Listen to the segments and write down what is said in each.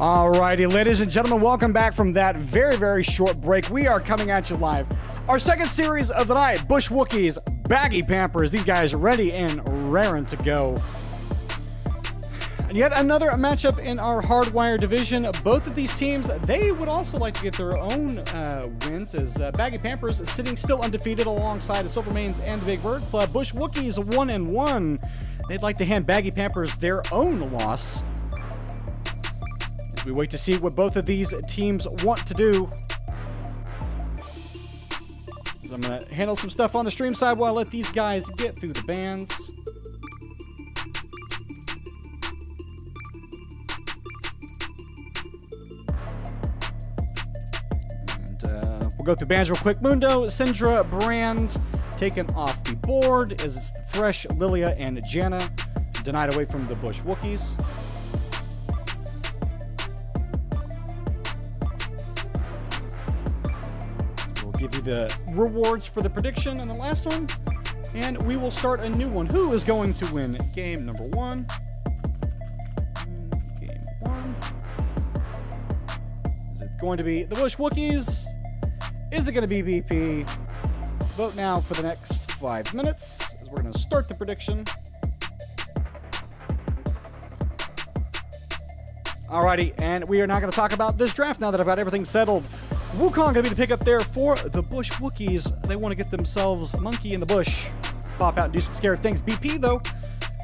Alrighty, ladies and gentlemen, welcome back from that very, very short break. We are coming at you live. Our second series of the night, Bush Wookies, Baggy Pampers. These guys are ready and raring to go. And yet another matchup in our Hardwire Division. Both of these teams, they would also like to get their own wins, as Baggy Pampers is sitting still undefeated alongside the Silvermanes and the Big Bird Club. Bush Wookies 1-1. They'd like to hand Baggy Pampers their own loss. We wait to see what both of these teams want to do. So I'm going to handle some stuff on the stream side while I let these guys get through the bands. And we'll go through bands real quick. Mundo, Syndra, Brand taken off the board as it's Thresh, Lilia, and Janna denied away from the Bush Wookies. Give you the rewards for the prediction and the last one, and we will start a new one. Who is going to win game number one? Game one. Is it going to be the Bush Wookies? Is it going to be BP? Vote now for the next 5 minutes, as we're going to start the prediction. Alrighty, and we are now going to talk about this draft now that I've got everything settled. Wukong going to be the pickup there for the Bush Wookies. They want to get themselves a monkey in the bush. Pop out and do some scary things. BP, though,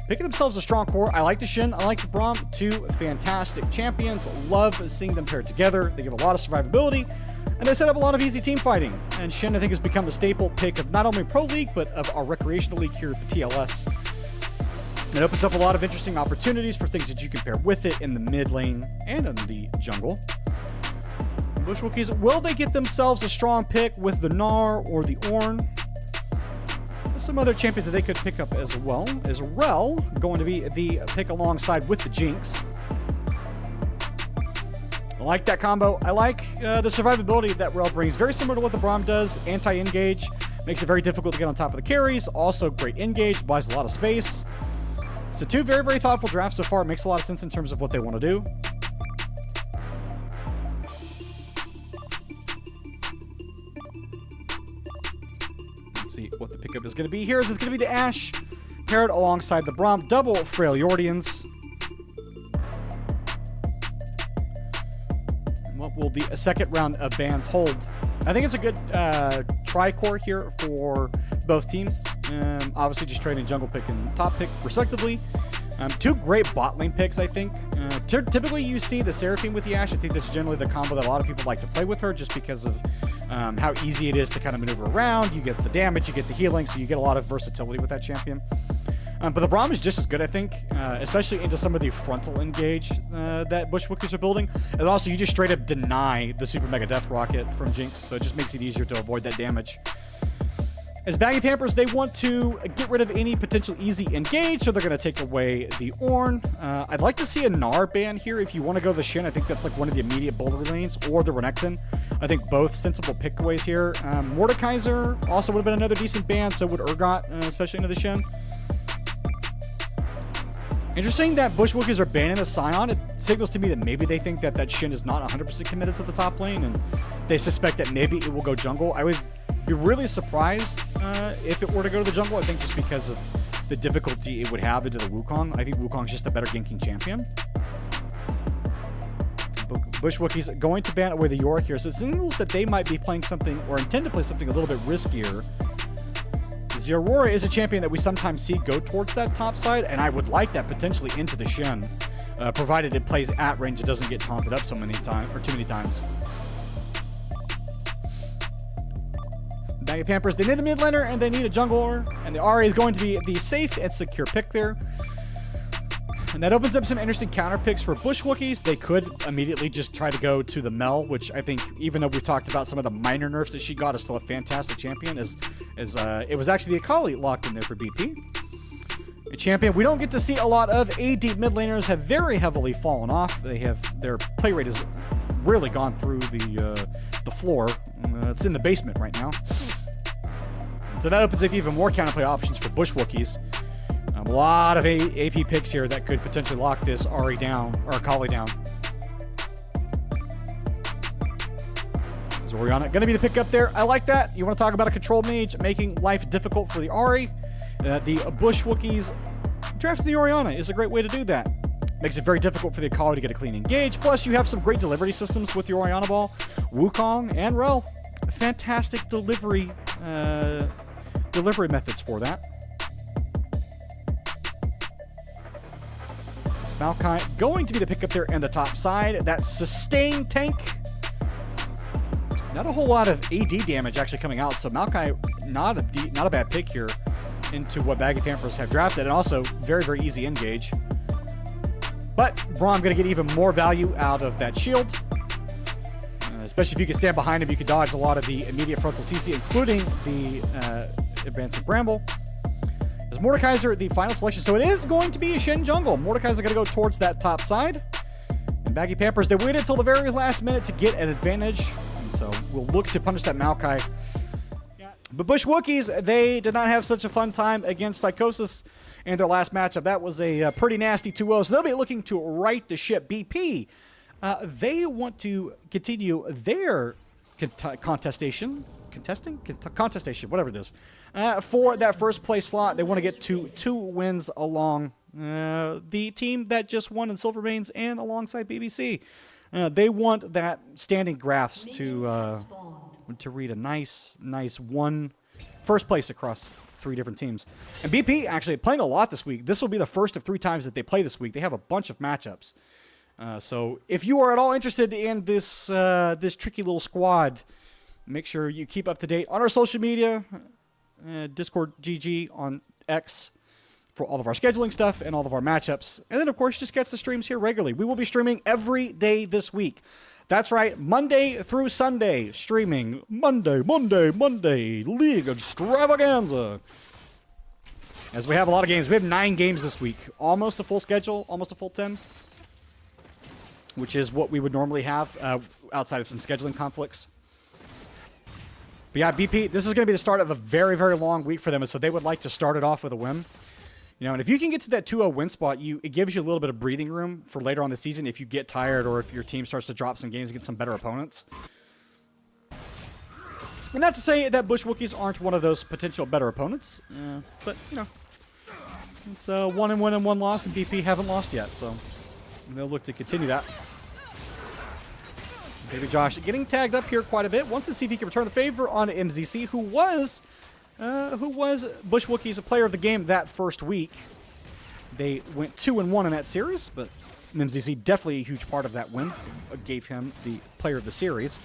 picking themselves a strong core. I like the Shin. I like the Braum. Two fantastic champions. Love seeing them paired together. They give a lot of survivability, and they set up a lot of easy team fighting. And Shin, I think, has become a staple pick of not only Pro League, but of our recreational league here at the TLS. It opens up a lot of interesting opportunities for things that you can pair with it in the mid lane and in the jungle. Bush Wookies, will they get themselves a strong pick with the Gnar or the Ornn? There's some other champions that they could pick up as well. Is Rel going to be the pick alongside with the Jinx? I like that combo. I like the survivability that Rel brings. Very similar to what the Braum does. Anti-engage. Makes it very difficult to get on top of the carries. Also great engage. Buys a lot of space. So two very, very thoughtful drafts so far. It makes a lot of sense in terms of what they want to do. See what the pickup is going to be here. Is it's going to be the Ashe paired alongside the Braum. Double Frail Yordians. What will the second round of bans hold? I think it's a good tri-core here for both teams. Obviously just trading jungle pick and top pick respectively. Two great bot lane picks, I think. Typically you see the Seraphine with the Ashe. I think that's generally the combo that a lot of people like to play with her just because of how easy it is to kind of maneuver around. You get the damage, you get the healing, so you get a lot of versatility with that champion. But the Braum is just as good, I think, especially into some of the frontal engage that Bush Wookies are building. And also, you just straight up deny the Super Mega Death Rocket from Jinx, so it just makes it easier to avoid that damage. As Baggy Pampers, they want to get rid of any potential easy engage, so they're going to take away the Ornn. I'd like to see a Gnar ban here if you want to go the Shin. I think that's like one of the immediate boulder lanes, or the Renekton. I think both sensible pickaways here. Mordekaiser also would have been another decent ban, so would Urgot, especially into the Shin. Interesting that Bush Wookies are banning a Scion. It signals to me that maybe they think that that Shin is not 100% committed to the top lane, and they suspect that maybe it will go jungle. I would be really surprised if it were to go to the jungle. I think just because of the difficulty it would have into the Wukong. I think Wukong's just a better ganking champion. Bush Wookies going to ban away the Yorick here, so it signals that they might be playing something or intend to play something a little bit riskier. The Aurora is a champion that we sometimes see go towards that top side, and I would like that potentially into the Shin, provided it plays at range. It doesn't get taunted up so many times or too many times. Baggy Pampers, they need a mid laner and they need a jungler, and the RA is going to be the safe and secure pick there. And that opens up some interesting counter picks for Bush Wookies. They could immediately just try to go to the Mel, which I think, even though we've talked about some of the minor nerfs that she got, is still a fantastic champion, as it was actually the Akali locked in there for BP. A champion we don't get to see a lot of. AD mid laners have very heavily fallen off. Their play rate has really gone through the floor. It's in the basement right now. So that opens up even more counterplay options for Bush Wookies. A lot of AP picks here that could potentially lock this Ahri down, or Akali down. Is Orianna going to be the pick up there? I like that. You want to talk about a control mage making life difficult for the Ahri? The Bush Wookiees drafting the Orianna is a great way to do that. Makes it very difficult for the Akali to get a clean engage. Plus, you have some great delivery systems with your Orianna Ball. Wukong and Rel. Fantastic delivery methods for that. It's Maokai going to be the pickup there in the top side. That sustain tank. Not a whole lot of AD damage actually coming out. So Maokai, not a bad pick here into what Baggy Pampers have drafted. And also very, very easy engage. But Braum going to get even more value out of that shield. Especially if you can stand behind him, you can dodge a lot of the immediate frontal CC, including the advancing Bramble. There's Mordekaiser, the final selection. So it is going to be a Shen jungle. Mordekaiser going to go towards that top side. And Baggy Pampers, they waited until the very last minute to get an advantage. And so we'll look to punish that Maokai. But Bush Wookiees, they did not have such a fun time against Psychosis in their last matchup. That was a pretty nasty 2-0. So they'll be looking to right the ship. BP, they want to continue their contestation, whatever it is, for that first place slot. They want to get to 2 wins along the team that just won in Silverbanes and alongside BBC. They want that standing graphs to read a nice first place across 3 different teams. And BP actually playing a lot this week. This will be the first of 3 times that they play this week. They have a bunch of matchups. So if you are at all interested in this this tricky little squad, make sure you keep up to date on our social media, Discord GG on X for all of our scheduling stuff and all of our matchups. And then, of course, just catch the streams here regularly. We will be streaming every day this week. That's right, Monday through Sunday, streaming Monday, League Extravaganza. As we have a lot of games. We have 9 games this week. Almost a full schedule, almost a full 10. Which is what we would normally have outside of some scheduling conflicts. But yeah, BP, this is going to be the start of a very, very long week for them. And so they would like to start it off with a win. You know, and if you can get to that 2-0 win spot, it gives you a little bit of breathing room for later on in the season if you get tired or if your team starts to drop some games against some better opponents. And not to say that Bush Wookiees aren't one of those potential better opponents, but, you know, it's a 1 win and 1 loss, and BP haven't lost yet, so they'll look to continue that. Baby Josh getting tagged up here quite a bit. Wants to see if he can return the favor on MZC, who was Bush Wookiees a player of the game that first week. They went 2-1 in that series, but MZC definitely a huge part of that win. Gave him the player of the series.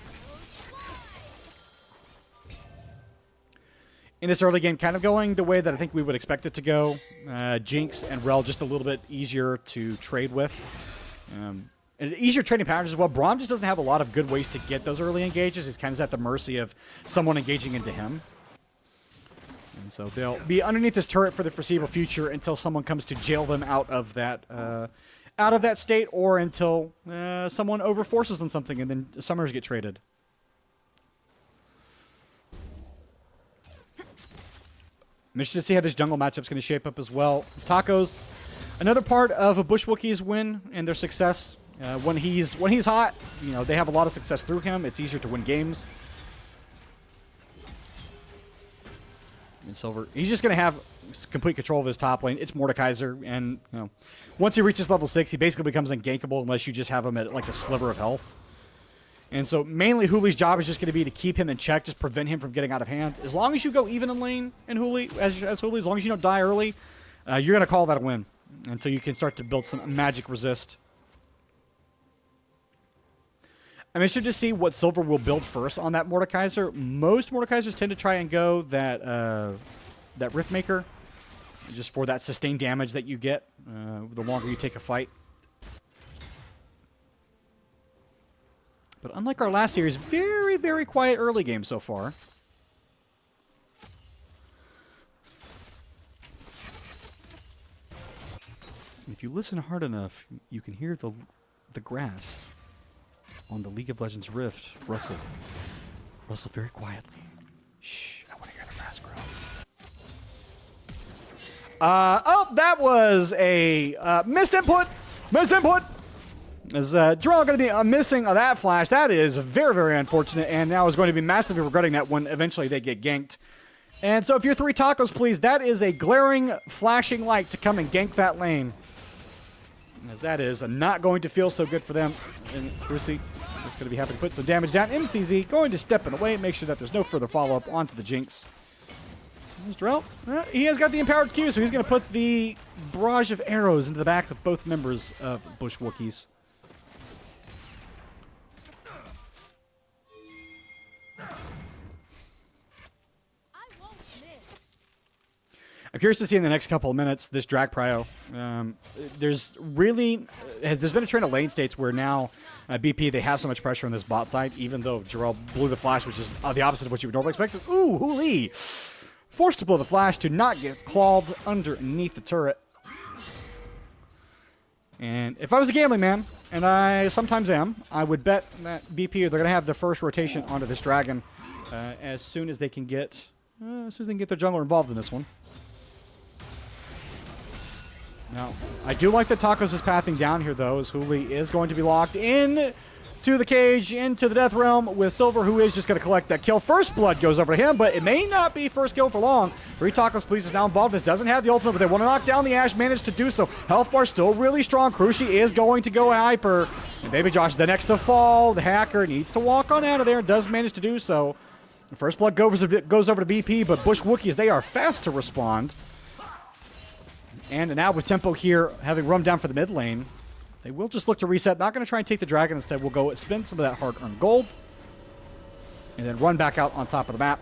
In this early game, kind of going the way that I think we would expect it to go. Jinx and Rel just a little bit easier to trade with. And easier trading patterns as well. Braum just doesn't have a lot of good ways to get those early engages. He's kind of at the mercy of someone engaging into him. And so they'll be underneath this turret for the foreseeable future until someone comes to jail them out of that state, or until someone overforces on something and then Summers get traded. I'm interested to see how this jungle matchup's going to shape up as well. Tacos, another part of a Bush Wookiees win and their success. When he's hot, you know, they have a lot of success through him. It's easier to win games. And Silver, he's just going to have complete control of his top lane. It's Mordekaiser, and you know, once he reaches level 6, he basically becomes ungankable unless you just have him at like a sliver of health. And so mainly Hooli's job is just going to be to keep him in check, just prevent him from getting out of hand. As long as you go even in lane in Hooli, as Hooli, as long as you don't die early, you're going to call that a win until you can start to build some magic resist. I'm interested to see what Silver will build first on that Mordekaiser. Most Mordekaisers tend to try and go that Riftmaker, just for that sustained damage that you get the longer you take a fight. But unlike our last series, very, very quiet early game so far. If you listen hard enough, you can hear the grass on the League of Legends Rift rustle very quietly. Shh, I want to hear the grass grow. Oh, that was a missed input. As Jarrell going to be missing that flash. That is very, very unfortunate, and now is going to be massively regretting that when eventually they get ganked. And so if you're 3 tacos, please, that is a glaring, flashing light to come and gank that lane. As that is not going to feel so good for them. And Brucey is going to be happy to put some damage down. MCZ going to step in the way, make sure that there's no further follow-up onto the Jinx. There's Jarrell. He has got the empowered Q, so he's going to put the barrage of arrows into the backs of both members of Bush Wookiees. I'm curious to see in the next couple of minutes this drag prio. There's been a trend of lane states where now BP, they have so much pressure on this bot side, even though Jarrell blew the flash, which is the opposite of what you would normally expect. Ooh, Hooli! Forced to blow the flash to not get clawed underneath the turret. And if I was a gambling man, and I sometimes am, I would bet that BP, they're going to have the first rotation onto this dragon as soon as they can get their jungler involved in this one. Now, I do like that Tacos is pathing down here, though, as Hooli is going to be locked in to the cage, into the Death Realm with Silver, who is just going to collect that kill. First blood goes over to him, but it may not be first kill for long. 3 Tacos, please, is now involved. This doesn't have the ultimate, but they want to knock down the Ashe, managed to do so. Health bar still really strong. Cruci is going to go hyper. And Baby Josh, the next to fall. The hacker needs to walk on out of there and does manage to do so. The first blood goes over to BP, but Bush Wookiees, they are fast to respond. And now with Tempo here, having roamed down for the mid lane, they will just look to reset. Not going to try and take the dragon. Instead, we'll go spend some of that hard-earned gold. And then run back out on top of the map.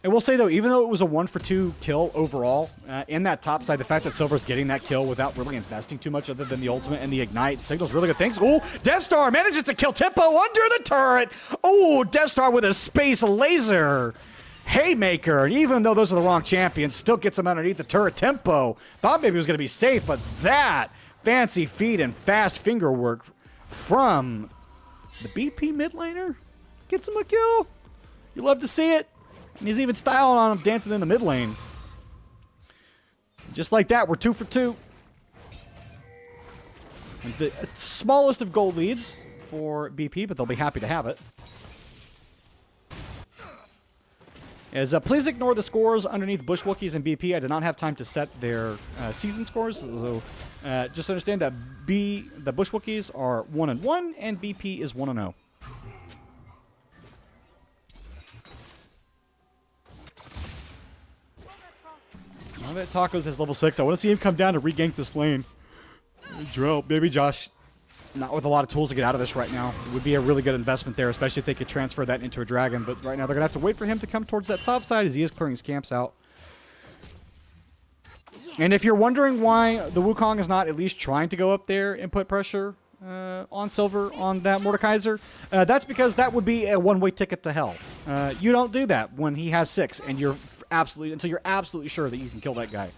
And we'll say, though, even though it was a 1-for-2 kill overall, in that top side, the fact that Silver's getting that kill without really investing too much other than the ultimate and the ignite signals really good things. Ooh, Death Star manages to kill Tempo under the turret. Ooh, Death Star with a space laser. Haymaker, and even though those are the wrong champions, still gets him underneath the turret. Tempo thought maybe it was going to be safe, but that fancy feet and fast finger work from the BP mid laner gets him a kill. You love to see it. And he's even styling on him, dancing in the mid lane. Just like that, we're 2 for 2. And the smallest of gold leads for BP, but they'll be happy to have it. Please ignore the scores underneath Bush Wookiees and BP. I did not have time to set their season scores, so just understand that the Bush Wookiees are 1-1 and BP is 1-0. Now that Tacos has level 6, I want to see him come down to re-gank this lane. Drill, Baby Josh, not with a lot of tools to get out of this right now. It would be a really good investment there, especially if they could transfer that into a dragon. But right now they're going to have to wait for him to come towards that top side as he is clearing his camps out. And if you're wondering why the Wukong is not at least trying to go up there and put pressure on Silver on that Mordekaiser, that's because that would be a one-way ticket to hell. You don't do that when he has 6 and until you're absolutely sure that you can kill that guy.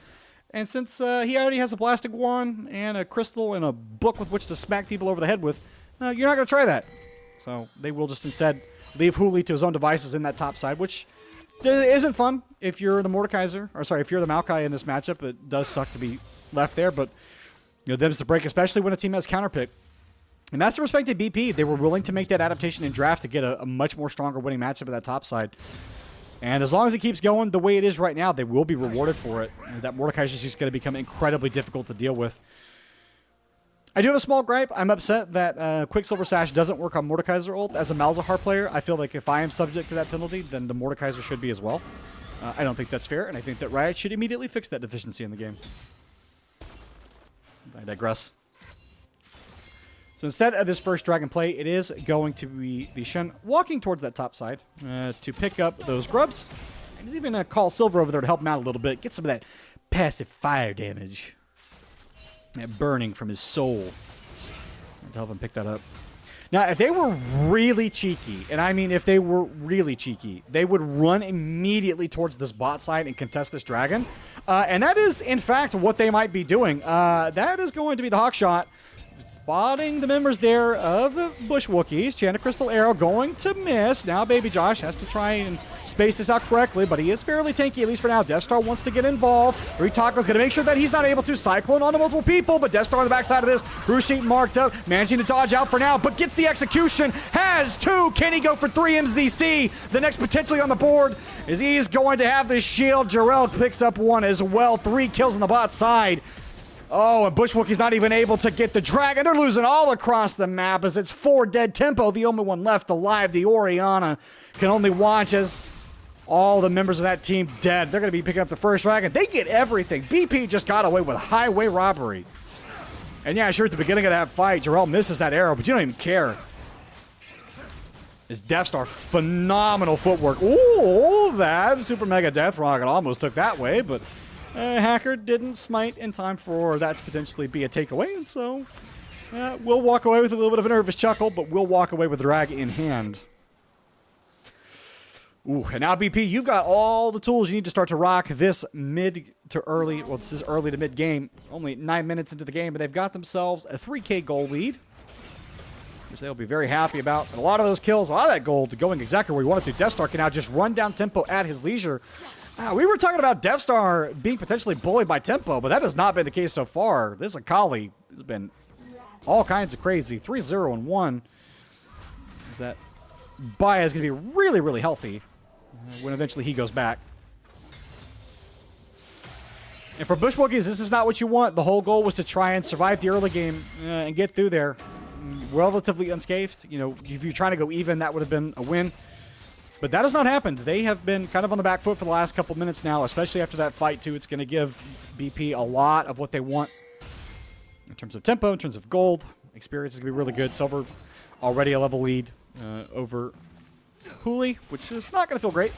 And since he already has a blasting wand and a crystal and a book with which to smack people over the head with, you're not going to try that. So they will just instead leave Hooli to his own devices in that top side, which isn't fun if you're the Mordekaiser, or sorry, if you're the Maokai in this matchup. It does suck to be left there, but them's the break, especially when a team has counterpick. And that's the respected BP. They were willing to make that adaptation in draft to get a much more stronger winning matchup at that top side. And as long as it keeps going the way it is right now, they will be rewarded for it. And that Mordekaiser is just going to become incredibly difficult to deal with. I do have a small gripe. I'm upset that Quicksilver Sash doesn't work on Mordekaiser ult. As a Malzahar player, I feel like if I am subject to that penalty, then the Mordekaiser should be as well. I don't think that's fair, and I think that Riot should immediately fix that deficiency in the game. I digress. So instead of this first dragon play, it is going to be the Shen walking towards that top side to pick up those grubs. And he's even going to call Silver over there to help him out a little bit. Get some of that passive fire damage. That burning from his soul. To help him pick that up. Now, if they were really cheeky, and I mean if they were really cheeky, they would run immediately towards this bot side and contest this dragon. And that is, in fact, what they might be doing. That is going to be the hawk shot. spotting the members there of Bush Wookies. Chana Crystal Arrow going to miss. Now Baby Josh has to try and space this out correctly, but he is fairly tanky, at least for now. Death Star wants to get involved. Ritaco's going to make sure that he's not able to. Cyclone onto multiple people, but Death Star on the backside of this. Bruce Sheet marked up, managing to dodge out for now, but gets the execution. Has two. Can he go for 3 MZC? The next potentially on the board is he's going to have the shield. Jarrell picks up 1 as well. 3 kills on the bot side. Oh, and Bush Wookie's not even able to get the dragon. They're losing all across the map as it's 4 dead. Tempo, the only one left alive. The Oriana can only watch as all the members of that team dead. They're going to be picking up the first dragon. They get everything. BP just got away with highway robbery. And yeah, sure, at the beginning of that fight, Jarrell misses that arrow, but you don't even care. Is Death Star phenomenal footwork. Ooh, that super mega death rocket almost took that way, but Hacker didn't smite in time for that to potentially be a takeaway, and so we'll walk away with a little bit of a nervous chuckle, but we'll walk away with the drag in hand. Ooh, and now BP, you've got all the tools you need to start to rock this mid to early, well, this is early to mid game, only 9 minutes into the game, but they've got themselves a 3K goal lead, which they'll be very happy about. And a lot of those kills, a lot of that gold going exactly where you want it to. Death Star can now just run down Tempo at his leisure. We were talking about Death Star being potentially bullied by Tempo, but that has not been the case so far. This Akali has been all kinds of crazy. 3-0 and 1. Is that Baya is going to be really, really healthy when eventually he goes back. And for Bush Wookiees, this is not what you want. The whole goal was to try and survive the early game and get through there relatively unscathed. You know, if you're trying to go even, that would have been a win. But that has not happened. They have been kind of on the back foot for the last couple minutes now, especially after that fight, too. It's going to give BP a lot of what they want in terms of tempo, in terms of gold. Experience is going to be really good. Silver already a level lead over Hooli, which is not going to feel great.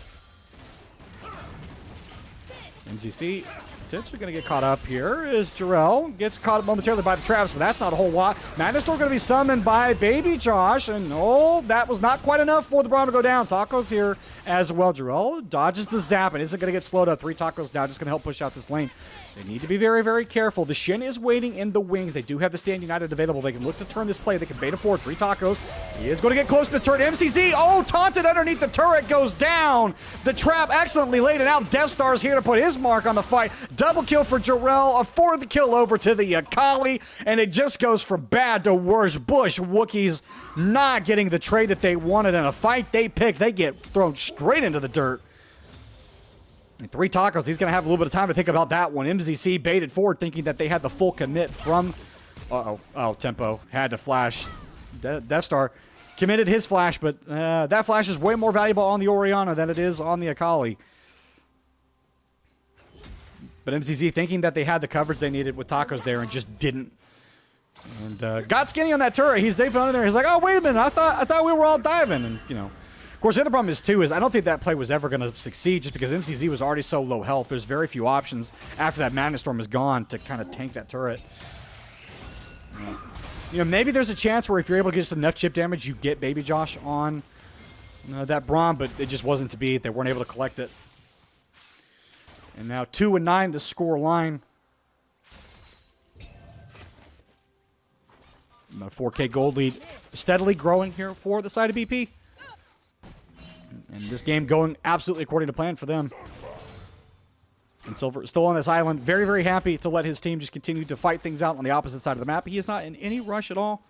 MZC potentially going to get caught up here as Jarrell gets caught momentarily by the traps, but that's not a whole lot. Madness still going to be summoned by Baby Josh, and oh, that was not quite enough for the Braum to go down. Tacos here as well. Jarrell dodges the zap and isn't going to get slowed up. 3 Tacos now just going to help push out this lane. They need to be very, very careful. The Shin is waiting in the wings. They do have the Stand United available. They can look to turn this play. They can bait it forward. 3 Tacos. He is going to get close to the turret. MCZ, oh, taunted underneath the turret, goes down. The trap excellently laid, and now Death Star is here to put his mark on the fight. Double kill for Jarrell, a 4th kill over to the Akali, and it just goes from bad to worse. Bush Wookiees not getting the trade that they wanted in a fight they picked. They get thrown straight into the dirt. And 3 Tacos, he's going to have a little bit of time to think about that one. MZC baited forward thinking that they had the full commit from... Oh, Tempo had to flash. Death Star committed his flash, but that flash is way more valuable on the Oriana than it is on the Akali. But MZC thinking that they had the coverage they needed with Tacos there and just didn't. And got skinny on that turret. He's diving under there. He's like, oh, wait a minute. I thought we were all diving. And, you know... Of course, the other problem is, too, is I don't think that play was ever going to succeed just because MCZ was already so low health. There's very few options after that Madness Storm is gone to kind of tank that turret. You know, maybe there's a chance where if you're able to get just enough chip damage, you get Baby Josh on that Braum, but it just wasn't to be. They weren't able to collect it. And now 2-9 to score line. A 4K gold lead steadily growing here for the side of BP. And this game going absolutely according to plan for them. And Silver still on this island. Very, very happy to let his team just continue to fight things out on the opposite side of the map. He is not in any rush at all.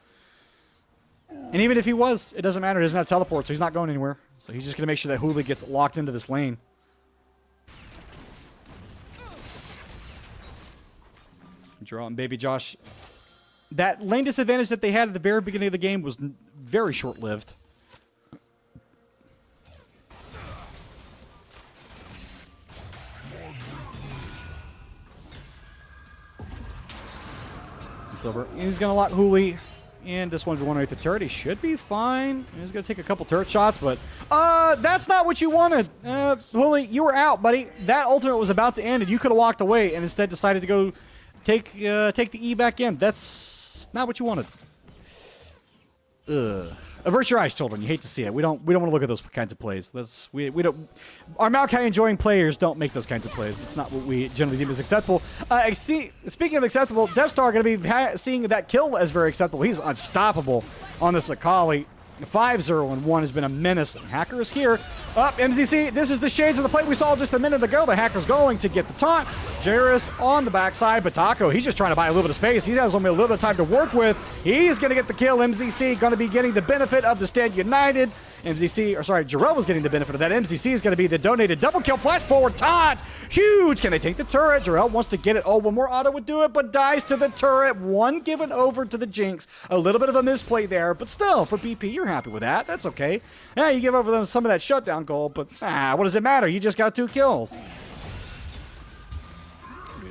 And even if he was, it doesn't matter. He doesn't have teleport, so he's not going anywhere. So he's just going to make sure that Hooli gets locked into this lane. Draw and Baby Josh. That lane disadvantage that they had at the very beginning of the game was very short-lived. Silver. He's going to lock Hooli in this 1v1 the turret. He should be fine. He's going to take a couple turret shots, but that's not what you wanted. Hooli, you were out, buddy. That ultimate was about to end, and you could have walked away and instead decided to go take the E back in. That's not what you wanted. Ugh. Avert your eyes, children. You hate to see it. We don't want to look at those kinds of plays. We don't. Our Maokai enjoying players don't make those kinds of plays. It's not what we generally deem as acceptable. Speaking of acceptable, Death Star going to be seeing that kill as very acceptable. He's unstoppable on this Akali. 5-0-1 has been a menace. Hacker is here. Up, MZC. This is the shades of the play we saw just a minute ago. The Hacker's going to get the taunt. Jairus on the backside, but Taco, he's just trying to buy a little bit of space. He has only a little bit of time to work with. He's going to get the kill. MZC going to be getting the benefit of the Stand United. Jarrell was getting the benefit of that. MZC is going to be the donated double kill. Flash forward taunt. Huge. Can they take the turret? Jarrell wants to get it. Oh, one more auto would do it, but dies to the turret. One given over to the Jinx. A little bit of a misplay there, but still, for BP, you're happy with that. That's okay. Yeah, you give over them some of that shutdown goal, but what does it matter? You just got 2 kills.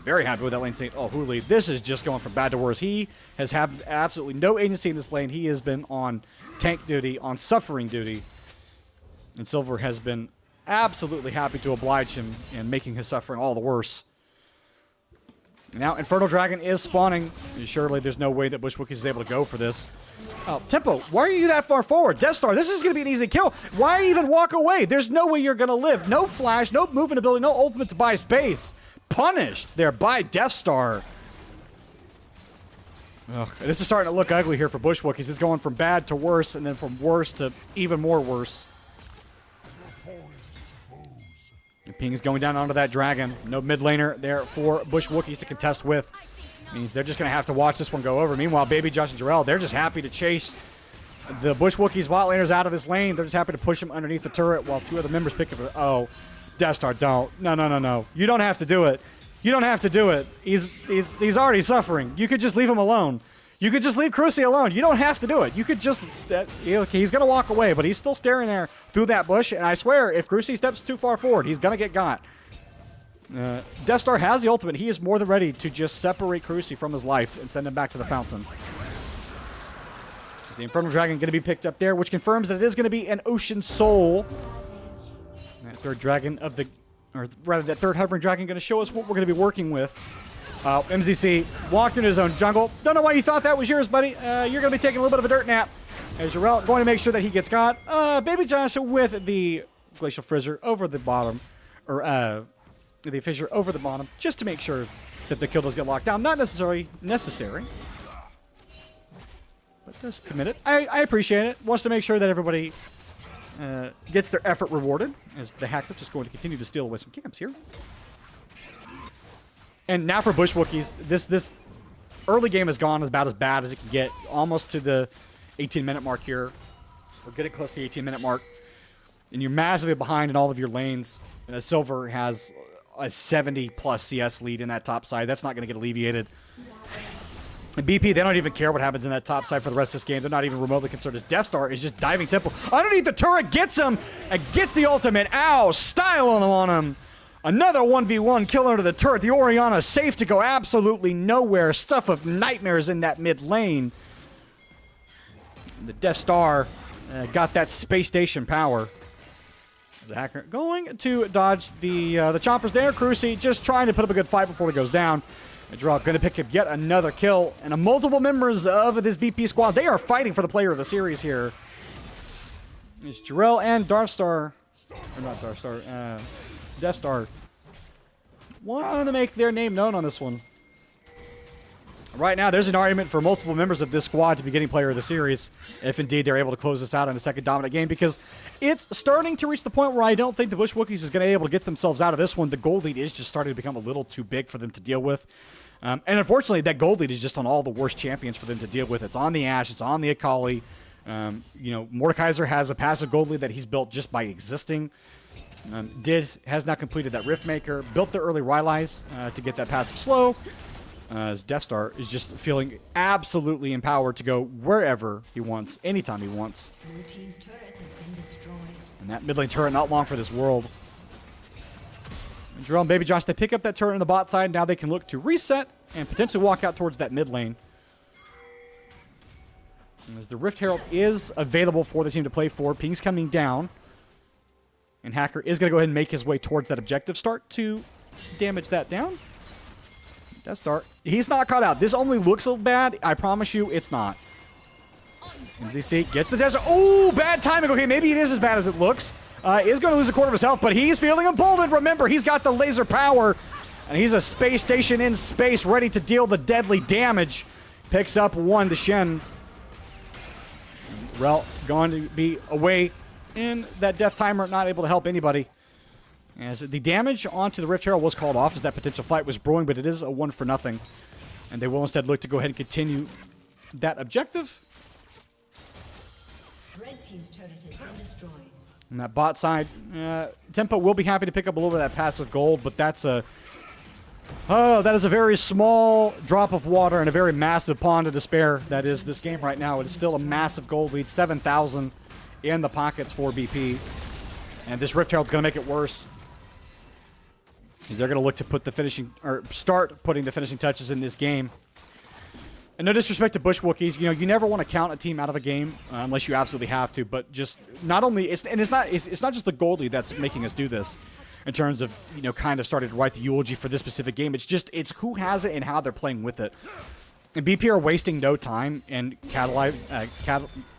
Very happy with that lane state. Oh, Huli, this is just going from bad to worse. He has had absolutely no agency in this lane. He has been on tank duty, on suffering duty. And Silver has been absolutely happy to oblige him in making his suffering all the worse. Now, Infernal Dragon is spawning. And surely there's no way that Bush Wookies is able to go for this. Oh, Tempo, why are you that far forward? Death Star, this is going to be an easy kill. Why even walk away? There's no way you're going to live. No flash, no movement ability, no ultimate to buy space. Punished there by Death Star. Ugh, this is starting to look ugly here for Bush Wookies. It's going from bad to worse, and then from worse to even more worse. And Ping is going down onto that dragon. No mid laner there for Bush Wookies to contest with. Means they're just going to have to watch this one go over. Meanwhile, Baby Josh and Jarrell, they're just happy to chase the Bush Wookies bot laners out of this lane. They're just happy to push them underneath the turret while 2 other members pick up. Oh, Death Star, don't. No. You don't have to do it. You don't have to do it. He's already suffering. You could just leave him alone. You could just leave Cruci alone. You don't have to do it. You could just... he's going to walk away, but he's still staring there through that bush. And I swear, if Cruci steps too far forward, he's going to get got. Death Star has the ultimate. He is more than ready to just separate Cruci from his life and send him back to the fountain. Is the Infernal Dragon going to be picked up there, which confirms that it is going to be an Ocean Soul. That third dragon of the... Or rather, that third hovering dragon going to show us what we're going to be working with. MZC walked into his own jungle. Don't know why you thought that was yours, buddy. You're going to be taking a little bit of a dirt nap. As Jarrell going to make sure that he gets got. Baby Josh with the Glacial Fissure over the bottom. Or the Fissure over the bottom. Just to make sure that the kill does get locked down. Not necessarily necessary. But does commit it. I appreciate it. Wants to make sure that everybody... gets their effort rewarded, as the Hacker just going to continue to steal away some camps here. And now for Bush Wookies, this early game has gone about as bad as it can get, almost to the 18-minute mark here. We're getting close to the 18-minute mark. And you're massively behind in all of your lanes. And Silver has a 70-plus CS lead in that top side. That's not going to get alleviated. And BP, they don't even care what happens in that top side for the rest of this game. They're not even remotely concerned. As Death Star is just diving Temple underneath the turret, gets him, and gets the ultimate. Ow, styling on him. Another 1v1 kill under the turret. The Orianna safe to go absolutely nowhere. Stuff of nightmares in that mid lane. And the Death Star got that space station power. The Hacker going to dodge the choppers there. Cruci just trying to put up a good fight before he goes down. Jarrell going to pick up yet another kill. And multiple members of this BP squad, they are fighting for the player of the series here. It's Jarrell and Darkstar. Or not Darkstar. Death Star. Want to make their name known on this one. Right now, there's an argument for multiple members of this squad to be getting player of the series, if indeed they're able to close this out in a second dominant game, because it's starting to reach the point where I don't think the Bush Wookies is going to be able to get themselves out of this one. The gold lead is just starting to become a little too big for them to deal with. And unfortunately, that gold lead is just on all the worst champions for them to deal with. It's on the Ashe, it's on the Akali. Mordekaiser has a passive gold lead that he's built just by existing. Has not completed that Riftmaker, built the early Rylai's to get that passive slow. As Death Star is just feeling absolutely empowered to go wherever he wants, anytime he wants. Blue team's turret has been destroyed. And that mid lane turret not long for this world. And Jarrell and Baby Josh, they pick up that turret on the bot side. Now they can look to reset and potentially walk out towards that mid lane. And as the Rift Herald is available for the team to play for, Ping's coming down. And Hacker is going to go ahead and make his way towards that objective. Start to damage that down. Death Star. He's not caught out. This only looks a little bad. I promise you it's not. MZC gets the desert. Oh, bad timing. Okay, maybe it is as bad as it looks. Is going to lose a quarter of his health, but he's feeling emboldened. Remember, he's got the laser power, and he's a space station in space ready to deal the deadly damage. Picks up one to Shen. Rel going to be away in that death timer, not able to help anybody. As the damage onto the Rift Herald was called off as that potential fight was brewing, but it is a 1-0. And they will instead look to go ahead and continue that objective. Red team's turret has been destroyed. On that bot side, Tempo will be happy to pick up a little bit of that passive gold, but that's a... Oh, that is a very small drop of water in a very massive pond of despair. That is this game right now. It is still a massive gold lead, 7,000 in the pockets for BP. And this Rift Herald's going to make it worse. They're going to look to put the finishing, or start putting the finishing touches in this game. And no disrespect to Bush Wookiees, you never want to count a team out of a game unless you absolutely have to. But just not only, it's not just the gold lead that's making us do this in terms of kind of starting to write the eulogy for this specific game. It's who has it and how they're playing with it. And BP are wasting no time and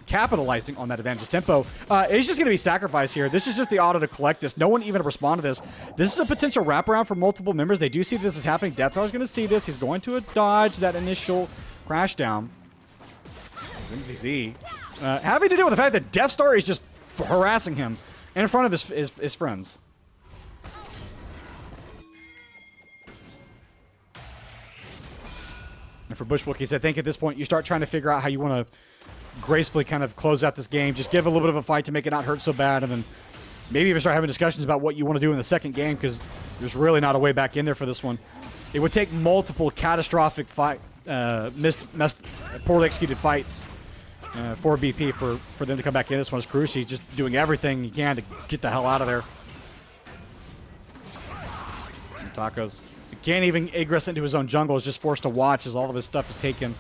capitalizing on that advantage. Tempo is just going to be sacrificed here. This is just the auto to collect this. No one even respond to this. This is a potential wraparound for multiple members. They do see this is happening. Deathstar is going to see this. He's going to dodge that initial crash down. MZZ having to do with the fact that Deathstar is just harassing him in front of his friends. And for Bush Wookiees, I think at this point you start trying to figure out how you want to gracefully kind of close out this game. Just give a little bit of a fight to make it not hurt so bad, and then maybe even start having discussions about what you want to do in the second game, because there's really not a way back in there for this one. It would take multiple catastrophic poorly executed fights for BP for them to come back in. This one is Carusi just doing everything he can to get the hell out of there. And Tacos can't even egress into his own jungle. Is just forced to watch as all of his stuff is taken.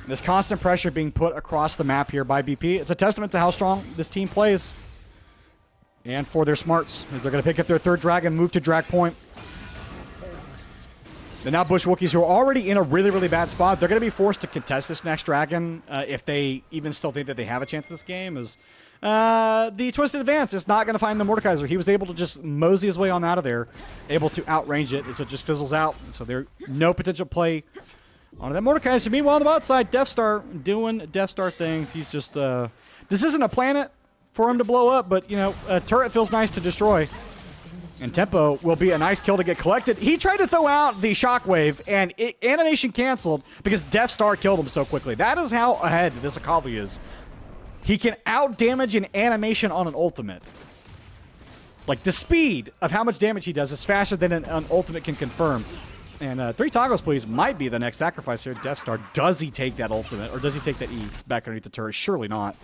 This constant pressure being put across the map here by BP. It's a testament to how strong this team plays. And for their smarts. They're going to pick up their third dragon, move to drag point. And now Bush Wookiees, who are already in a really, really bad spot, they're going to be forced to contest this next dragon if they even still think that they have a chance in this game. The Twisted Advance is not going to find the Mordekaiser. He was able to just mosey his way on out of there, able to outrange it, and so it just fizzles out. So there's no potential play on that Mordekaiser. Meanwhile, on the bot side, Deathstar doing Deathstar things. He's just, this isn't a planet for him to blow up, but, a turret feels nice to destroy. And Tempo will be a nice kill to get collected. He tried to throw out the Shockwave, and animation canceled because Deathstar killed him so quickly. That is how ahead this Akali is. He can out-damage an animation on an ultimate. Like, the speed of how much damage he does is faster than an ultimate can confirm. And 3 toggles, please, might be the next sacrifice here. Deathstar, does he take that ultimate, or does he take that E back underneath the turret? Surely not.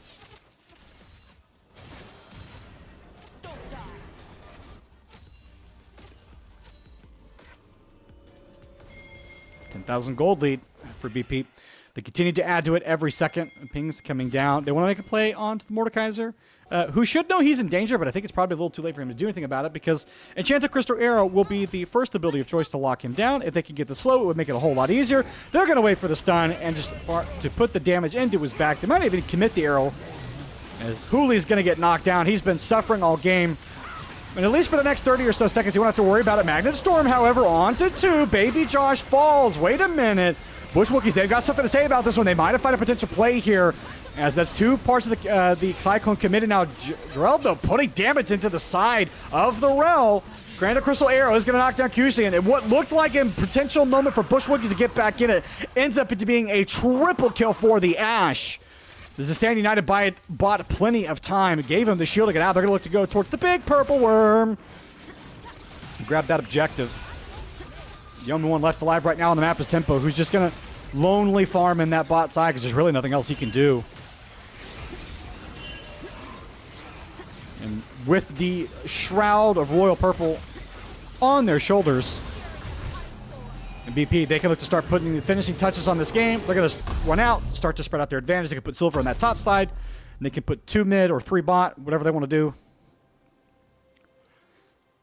$10,000 gold lead for BP. They continue to add to it every second. Pings coming down. They want to make a play onto the Mordekaiser, who should know he's in danger, but I think it's probably a little too late for him to do anything about it because Enchanted Crystal Arrow will be the first ability of choice to lock him down. If they can get the slow, it would make it a whole lot easier. They're going to wait for the stun and just to put the damage into his back. They might even commit the arrow as Hooli's going to get knocked down. He's been suffering all game. And at least for the next 30 or so seconds, you won't have to worry about it. Magnet Storm, however, on to 2. Baby Josh falls. Wait a minute. Bush Wookiees, they've got something to say about this one. They might have found a potential play here, as that's 2 parts of the Cyclone committed. Now, Drell, though, putting damage into the side of the Rel. Grand Crystal Arrow is going to knock down Cusian. And what looked like a potential moment for Bush Wookiees to get back in it ends up being a triple kill for the Ash. The Stand United bought plenty of time. Gave him the shield to get out. They're going to look to go towards the big purple worm. Grab that objective. The only one left alive right now on the map is Tempo, who's just going to lonely farm in that bot side because there's really nothing else he can do. And with the shroud of royal purple on their shoulders, and BP, they can look to start putting the finishing touches on this game. They're going to run out, start to spread out their advantage. They can put Silver on that top side, and they can put 2 mid or 3 bot, whatever they want to do.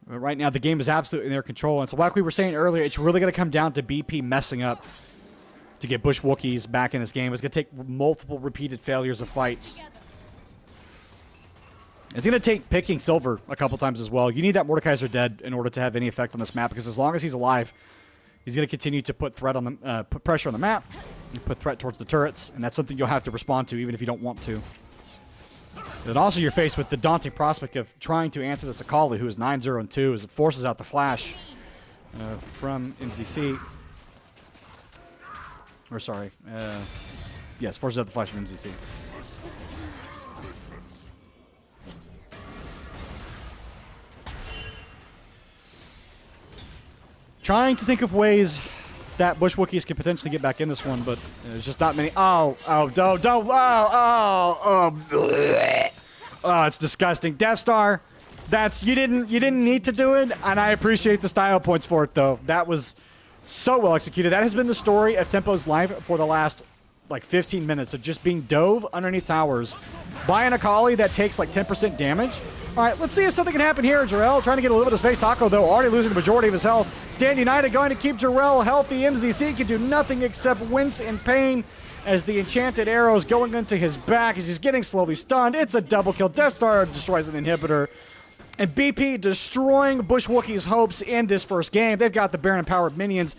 But right now, the game is absolutely in their control. And so like we were saying earlier, it's really going to come down to BP messing up. to get Bush Wookiees back in this game. It's going to take multiple repeated failures of fights. It's going to take picking Silver a couple times as well. You need that Mordekaiser dead in order to have any effect on this map, because as long as he's alive, he's going to continue to put threat on the put pressure on the map, and put threat towards the turrets, and that's something you'll have to respond to even if you don't want to. And also you're faced with the daunting prospect of trying to answer this Akali, who is 9-0-2, as it forces out the flash from MZC. Or sorry, yes, forces out the flash from MZC. Trying to think of ways that Bush Wookiees can potentially get back in this one, but there's just not many. Oh, it's disgusting. Death Star, you didn't need to do it, and I appreciate the style points for it though. That was so well executed. That has been the story of Tempo's life for the last like 15 minutes of just being dove underneath towers by an Akali that takes like 10% damage. All right, let's see if something can happen here. Jarrell trying to get a little bit of space. Taco, though, already losing the majority of his health. Stand United going to keep Jarrell healthy. MZC can do nothing except wince in pain as the enchanted arrows going into his back as he's getting slowly stunned. It's a double kill. Death Star destroys an inhibitor. And BP destroying Bush Wookiees' hopes in this first game. They've got the Baron-powered minions.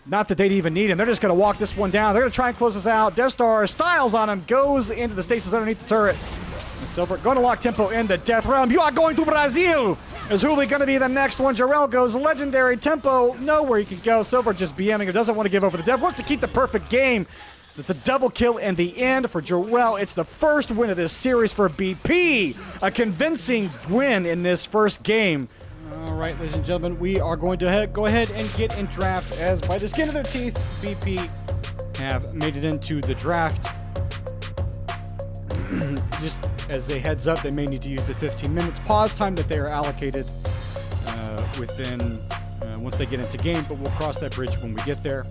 Not that they'd even need him. They're just going to walk this one down. They're going to try and close this out. Death Star styles on him, goes into the stasis underneath the turret. And Silver going to lock Tempo in the death realm. You are going to Brazil! Is Hooli going to be the next one? Jarrell goes legendary. Tempo nowhere he can go. Silver just BMing him. Doesn't want to give over the death. Wants to keep the perfect game. So it's a double kill in the end for Jarrell. It's the first win of this series for BP. A convincing win in this first game. All right, ladies and gentlemen, we are going to go ahead and get in draft, as by the skin of their teeth, BP have made it into the draft. Just as a heads up, they may need to use the 15 minutes pause time that they are allocated within once they get into game, but we'll cross that bridge when we get there.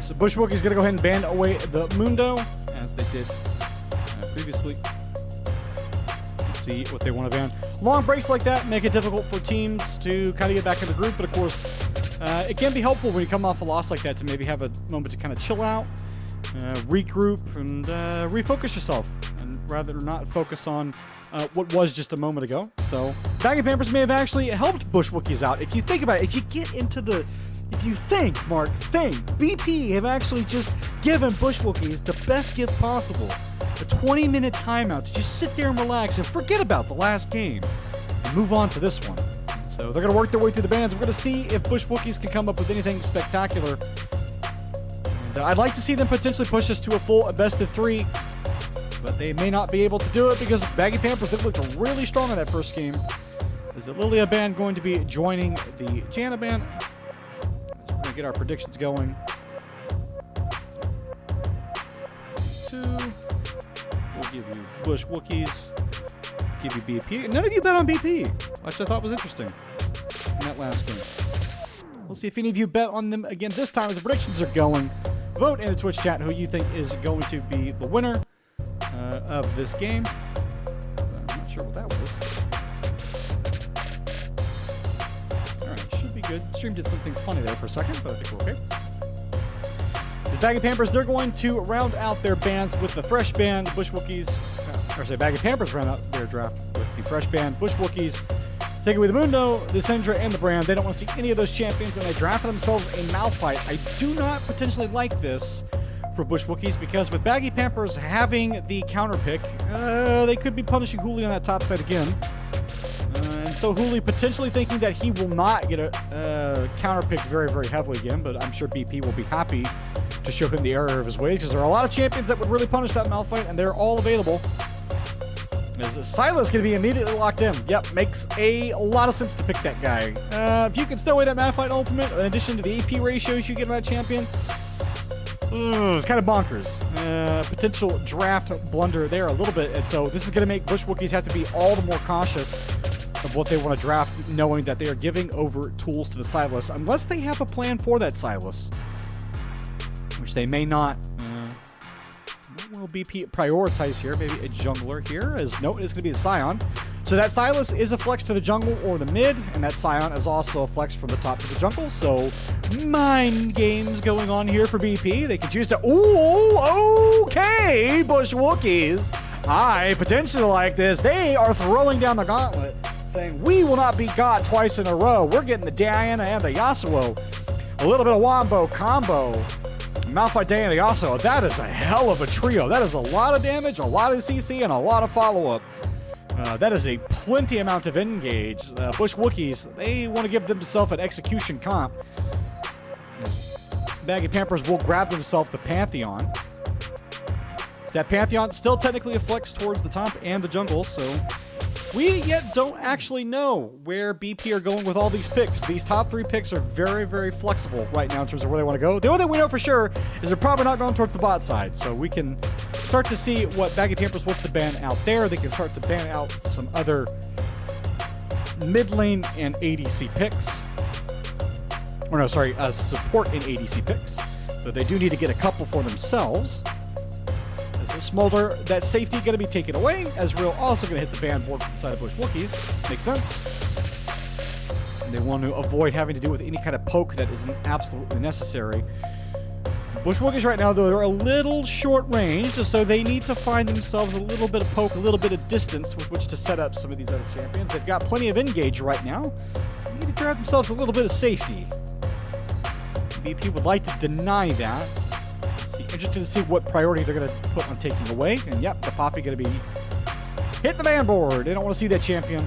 So Bush Wookiees going to go ahead and ban away the Mundo, as they did previously. Let's see what they want to ban. Long breaks like that make it difficult for teams to kind of get back in the group, but of course, it can be helpful when you come off a loss like that to maybe have a moment to kind of chill out, regroup, and refocus yourself, and rather not focus on what was just a moment ago. So Baggy Pampers may have actually helped Bush Wookiees out. If you think about it, if you think, BP have actually just given Bush Wookiees the best gift possible. A 20-minute timeout to just sit there and relax and forget about the last game and move on to this one. So they're going to work their way through the bans. We're going to see if Bush Wookiees can come up with anything spectacular. And I'd like to see them potentially push us to a full best of 3, but they may not be able to do it because Baggy Pampers, they looked really strong in that first game. Is the Lilia band going to be joining the Janna band? So we're going to get our predictions going. 2. We'll give you Bush Wookiees. Give you BP. None of you bet on BP, which I thought was interesting in that last game. We'll see if any of you bet on them again this time as the predictions are going. Vote in the Twitch chat who you think is going to be the winner of this game. I'm not sure what that was. Alright, should be good. Stream did something funny there for a second, but I think we're okay. The Baggy Pampers, they're going to round out their bands with the fresh band. Bush Wookiees, Baggy Pampers round out their draft with the fresh band. Bush Wookiees take away the Mundo, the Syndra, and the Brand. They don't want to see any of those champions, and they draft for themselves a Malphite. I do not potentially like this for Bush Wookiees because with Baggy Pampers having the counter pick, they could be punishing Hooli on that top side again. And so Hooli potentially thinking that he will not get a counter picked very, very heavily again, but I'm sure BP will be happy to show him the error of his ways because there are a lot of champions that would really punish that Malphite, and they're all available. Is Silas going to be immediately locked in? Yep, makes a lot of sense to pick that guy. If you can stow away that Malphite ultimate, in addition to the AP ratios you get on that champion, it's kind of bonkers. Potential draft blunder there a little bit, and so this is going to make Bush Wookiees have to be all the more cautious of what they want to draft, knowing that they are giving over tools to the Silas, unless they have a plan for that Silas, which they may not. What will BP prioritize here? Maybe a jungler here, as no, it's going to be the Scion. So that Sylas is a flex to the jungle or the mid, and that Scion is also a flex from the top to the jungle. So mind games going on here for BP. They can choose to, ooh, okay, Bush Wookiees. I potentially like this. They are throwing down the gauntlet, saying we will not be got twice in a row. We're getting the Diana and the Yasuo. A little bit of Wombo combo. Malphite, Diana, Yasuo. That is a hell of a trio. That is a lot of damage, a lot of CC, and a lot of follow-up. That is a plenty amount of engage. Bush Wookiees, they want to give themselves an execution comp. Baggy Pampers will grab themselves the Pantheon. That Pantheon still technically a flex towards the top and the jungle, so we yet don't actually know where BP are going with all these picks. These top 3 picks are very, very flexible right now in terms of where they want to go. The only thing we know for sure is they're probably not going towards the bot side, so we can start to see what Baggy Pampers wants to ban out there. They can start to ban out some other mid lane and ADC picks. Or no, sorry, support and ADC picks. But they do need to get a couple for themselves. Smolder, that safety going to be taken away. Ezreal also going to hit the ban board from the side of Bush Wookiees. Makes sense. And they want to avoid having to do with any kind of poke that isn't absolutely necessary. Bush Wookiees right now, though, they're a little short-ranged, so they need to find themselves a little bit of poke, a little bit of distance with which to set up some of these other champions. They've got plenty of engage right now. They need to grab themselves a little bit of safety. BP would like to deny that. Interested to see what priority they're going to put on taking away. And yep, the Poppy going to be hit the ban board. They don't want to see that champion.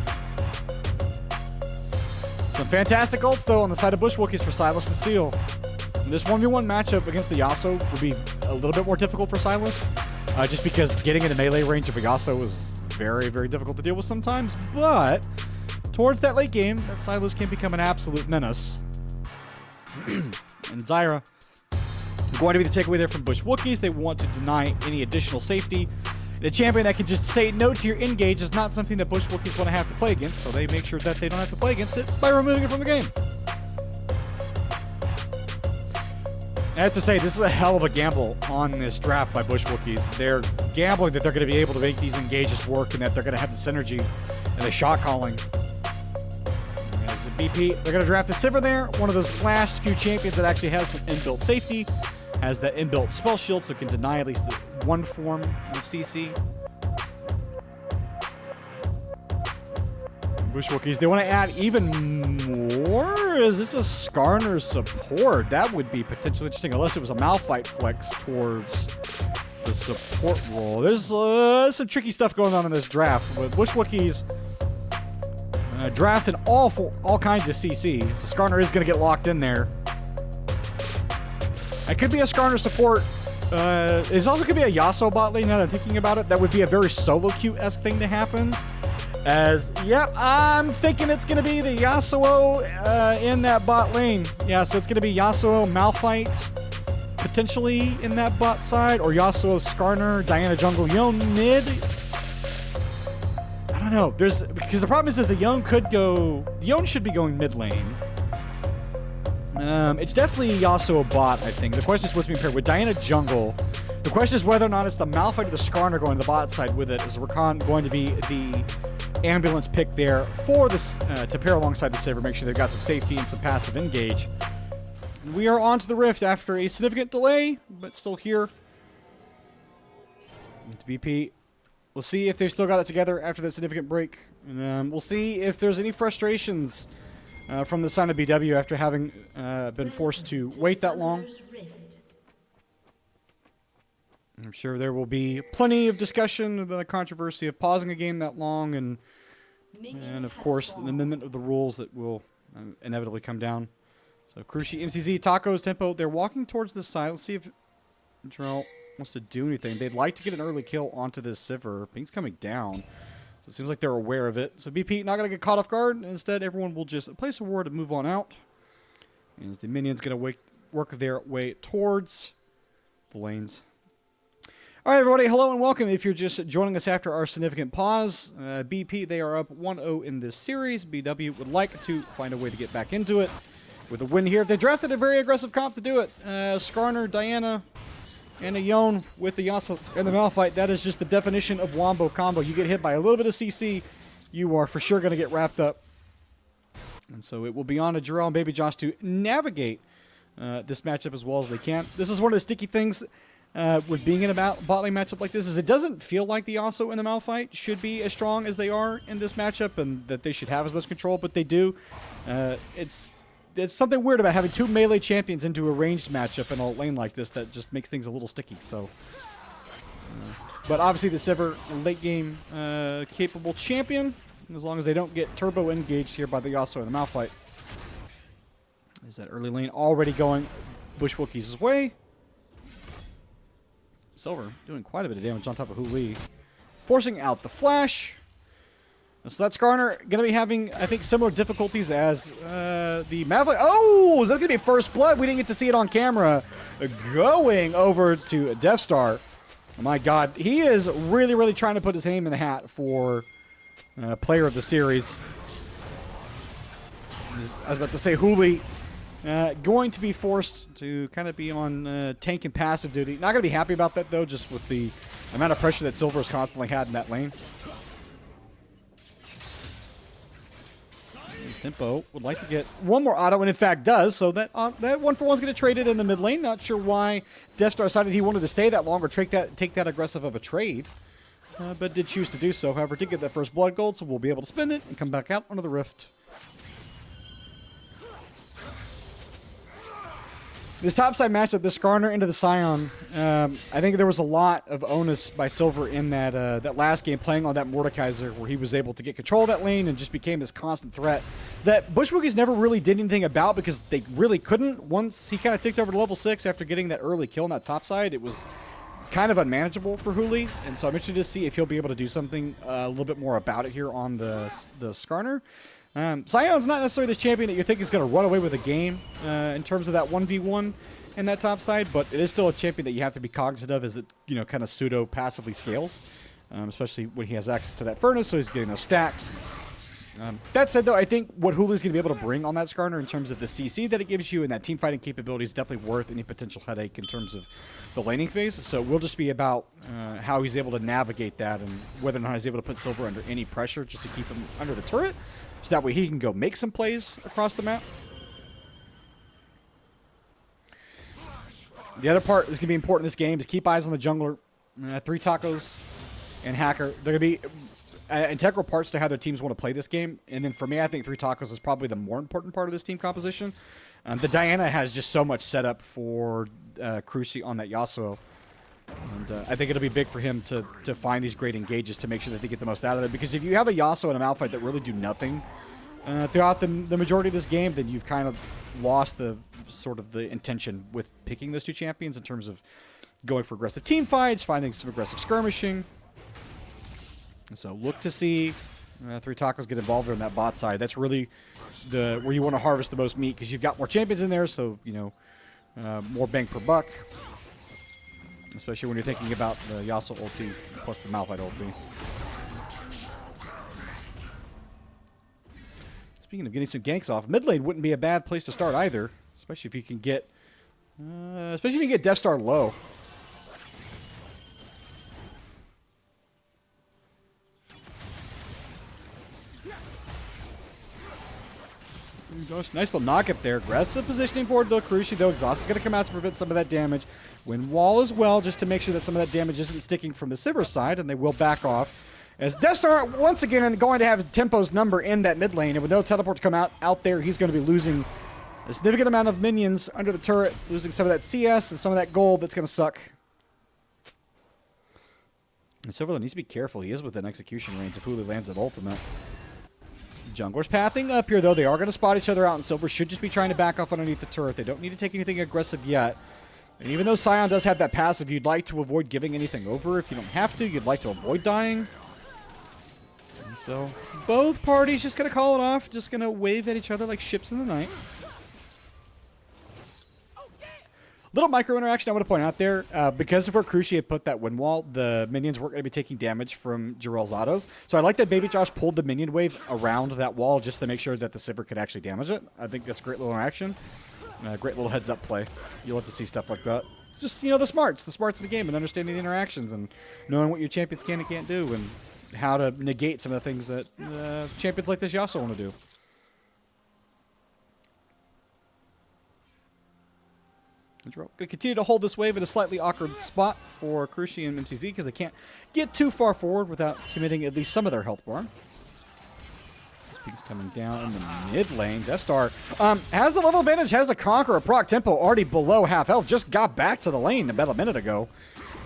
Some fantastic ults, though, on the side of Bush Wookiees for Sylas to steal. And this 1v1 matchup against the Yasuo would be a little bit more difficult for Sylas, just because getting in the melee range of a Yasuo is very, very difficult to deal with sometimes. But towards that late game, that Sylas can become an absolute menace. And Zyra going to be the takeaway there from Bush Wookiees. They want to deny any additional safety. The champion that can just say no to your engage is not something that Bush Wookiees want to have to play against, so they make sure that they don't have to play against it by removing it from the game. I have to say, this is a hell of a gamble on this draft by Bush Wookiees. They're gambling that they're going to be able to make these engages work and that they're going to have the synergy and the shot calling. As a BP, they're going to draft the Sivir there, one of those last few champions that actually has some inbuilt safety. Has that inbuilt spell shield, so it can deny at least one form of CC. Bush Wookiees, they want to add even more? Is this a Skarner support? That would be potentially interesting, unless it was a Malphite flex towards the support role. There's some tricky stuff going on in this draft, but Bush Wookiees drafting all kinds of CC. So Skarner is going to get locked in there. It could be a Skarner support. It also could be a Yasuo bot lane, now that I'm thinking about it. That would be a very solo queue-esque thing to happen. Yep, I'm thinking it's going to be the Yasuo in that bot lane. Yeah, so it's going to be Yasuo, Malphite, potentially in that bot side, or Yasuo, Skarner, Diana jungle, Yone mid. I don't know. Because the problem is that the Yone should be going mid lane. It's definitely Yasuo bot, I think. The question is what's being paired with Diana jungle. The question is whether or not it's the Malphite or the Skarner going to the bot side with it. Is Rakan going to be the ambulance pick there for this to pair alongside the Sivir, make sure they've got some safety and some passive engage. We are on to the Rift after a significant delay, but still here. It's BP. We'll see if they've still got it together after that significant break. And, we'll see if there's any frustrations from the side of BW after having been forced to wait that long. I'm sure there will be plenty of discussion about the controversy of pausing a game that long and of course, the amendment of the rules that will inevitably come down. So, Krushi, MCZ, Tacos, Tempo, they're walking towards the side. Let's see if Drell wants to do anything. They'd like to get an early kill onto this Sivir. Ping's coming down. So, it seems like they're aware of it. So, BP not going to get caught off guard. Instead, everyone will just place a ward and move on out. As the minions going to work their way towards the lanes. All right, everybody, hello and welcome. If you're just joining us after our significant pause, BP, they are up 1-0 in this series. BW would like to find a way to get back into it with a win here. They drafted a very aggressive comp to do it. Skarner, Diana, and a Yone with the Yasuo and the Malphite. That is just the definition of Wombo combo. You get hit by a little bit of CC, you are for sure going to get wrapped up. And so it will be on to Jarrell and Baby Josh to navigate this matchup as well as they can. This is one of the sticky things with being in a bot lane matchup like this, is it doesn't feel like the Yasuo and the Malphite should be as strong as they are in this matchup and that they should have as much control, but they do. It's something weird about having two melee champions into a ranged matchup in a lane like this that just makes things a little sticky. So, but obviously the Sivir late game capable champion, as long as they don't get turbo engaged here by the Yasuo and the Malphite. Is that early lane already going Bush Wookiees' way? Silver doing quite a bit of damage on top of Huli. Forcing out the flash. So that Skarner going to be having, I think, similar difficulties as the Malphite. Oh, that's going to be first blood. We didn't get to see it on camera. Going over to Death Star. Oh my God. He is really, really trying to put his name in the hat for player of the series. I was about to say Huli. Going to be forced to kind of be on tank and passive duty. Not going to be happy about that, though, just with the amount of pressure that Silver has constantly had in that lane. His tempo would like to get one more auto, and in fact does, so that 1-for-1's going to trade it in the mid lane. Not sure why Death Star decided he wanted to stay that long or take that aggressive of a trade, but did choose to do so. However, did get that first blood gold, so we'll be able to spend it and come back out onto the Rift. This topside matchup, this Skarner into the Scion, I think there was a lot of onus by Silver in that last game, playing on that Mordekaiser, where he was able to get control of that lane and just became this constant threat that Bush Wookiees never really did anything about because they really couldn't. Once he kind of ticked over to level 6 after getting that early kill on that topside, it was kind of unmanageable for Huli, and so I'm interested to see if he'll be able to do something a little bit more about it here on the Skarner. Sion's not necessarily this champion that you think is going to run away with a game in terms of that 1v1 in that top side, but it is still a champion that you have to be cognizant of as it, kind of pseudo-passively scales, especially when he has access to that furnace, so he's getting those stacks. That said, though, I think what Huli's going to be able to bring on that Skarner in terms of the CC that it gives you and that team fighting capability is definitely worth any potential headache in terms of the laning phase. So we'll just be about how he's able to navigate that and whether or not he's able to put Silver under any pressure just to keep him under the turret. So that way he can go make some plays across the map. The other part that's going to be important in this game is keep eyes on the jungler. 3 Tacos and Hacker. They're going to be integral parts to how their teams want to play this game. And then for me, I think 3 Tacos is probably the more important part of this team composition. The Diana has just so much set up for Cruci on that Yasuo. And I think it'll be big for him to find these great engages to make sure that they get the most out of it. Because if you have a Yasuo and a Malphite that really do nothing throughout the majority of this game, then you've kind of lost the sort of the intention with picking those 2 champions in terms of going for aggressive team fights, finding some aggressive skirmishing. And so look to see 3 Tacos get involved in that bot side. That's really where you want to harvest the most meat because you've got more champions in there, so more bang per buck. Especially when you're thinking about the Yasuo ulti plus the Malphite ulti. Speaking of getting some ganks off, mid lane wouldn't be a bad place to start either. Especially if you can get Death Star low. Nice little knock up there. Aggressive positioning for the Cruci, though. Exhaust is going to come out to prevent some of that damage. Wind wall as well, just to make sure that some of that damage isn't sticking from the Sivir side, and they will back off. As Death Star, once again, going to have Tempo's number in that mid lane, and with no teleport to come out there, he's going to be losing a significant amount of minions under the turret, losing some of that CS and some of that gold that's going to suck. And Silverland needs to be careful. He is within execution range if Hulu lands at ultimate. Jungler's pathing up here, though. They are going to spot each other out, and Silver should just be trying to back off underneath the turret. They don't need to take anything aggressive yet. And even though Sion does have that passive, you'd like to avoid giving anything over. If you don't have to, you'd like to avoid dying. And so both parties just going to call it off, just going to wave at each other like ships in the night. Little micro interaction I want to point out there. Because of where Cruci had put that wind wall, the minions weren't going to be taking damage from Jarrell's autos. So I like that Baby Josh pulled the minion wave around that wall just to make sure that the Sivir could actually damage it. I think that's a great little interaction. Great little heads-up play. You'll love to see stuff like that. Just, the smarts of the game and understanding the interactions and knowing what your champions can and can't do and how to negate some of the things that champions like this also want to do. Going to continue to hold this wave at a slightly awkward spot for Cruci and MCZ because they can't get too far forward without committing at least some of their health bar. This pink's coming down in the mid lane. Death Star has the level advantage, has the Conqueror proc tempo already below half health. Just got back to the lane about a minute ago.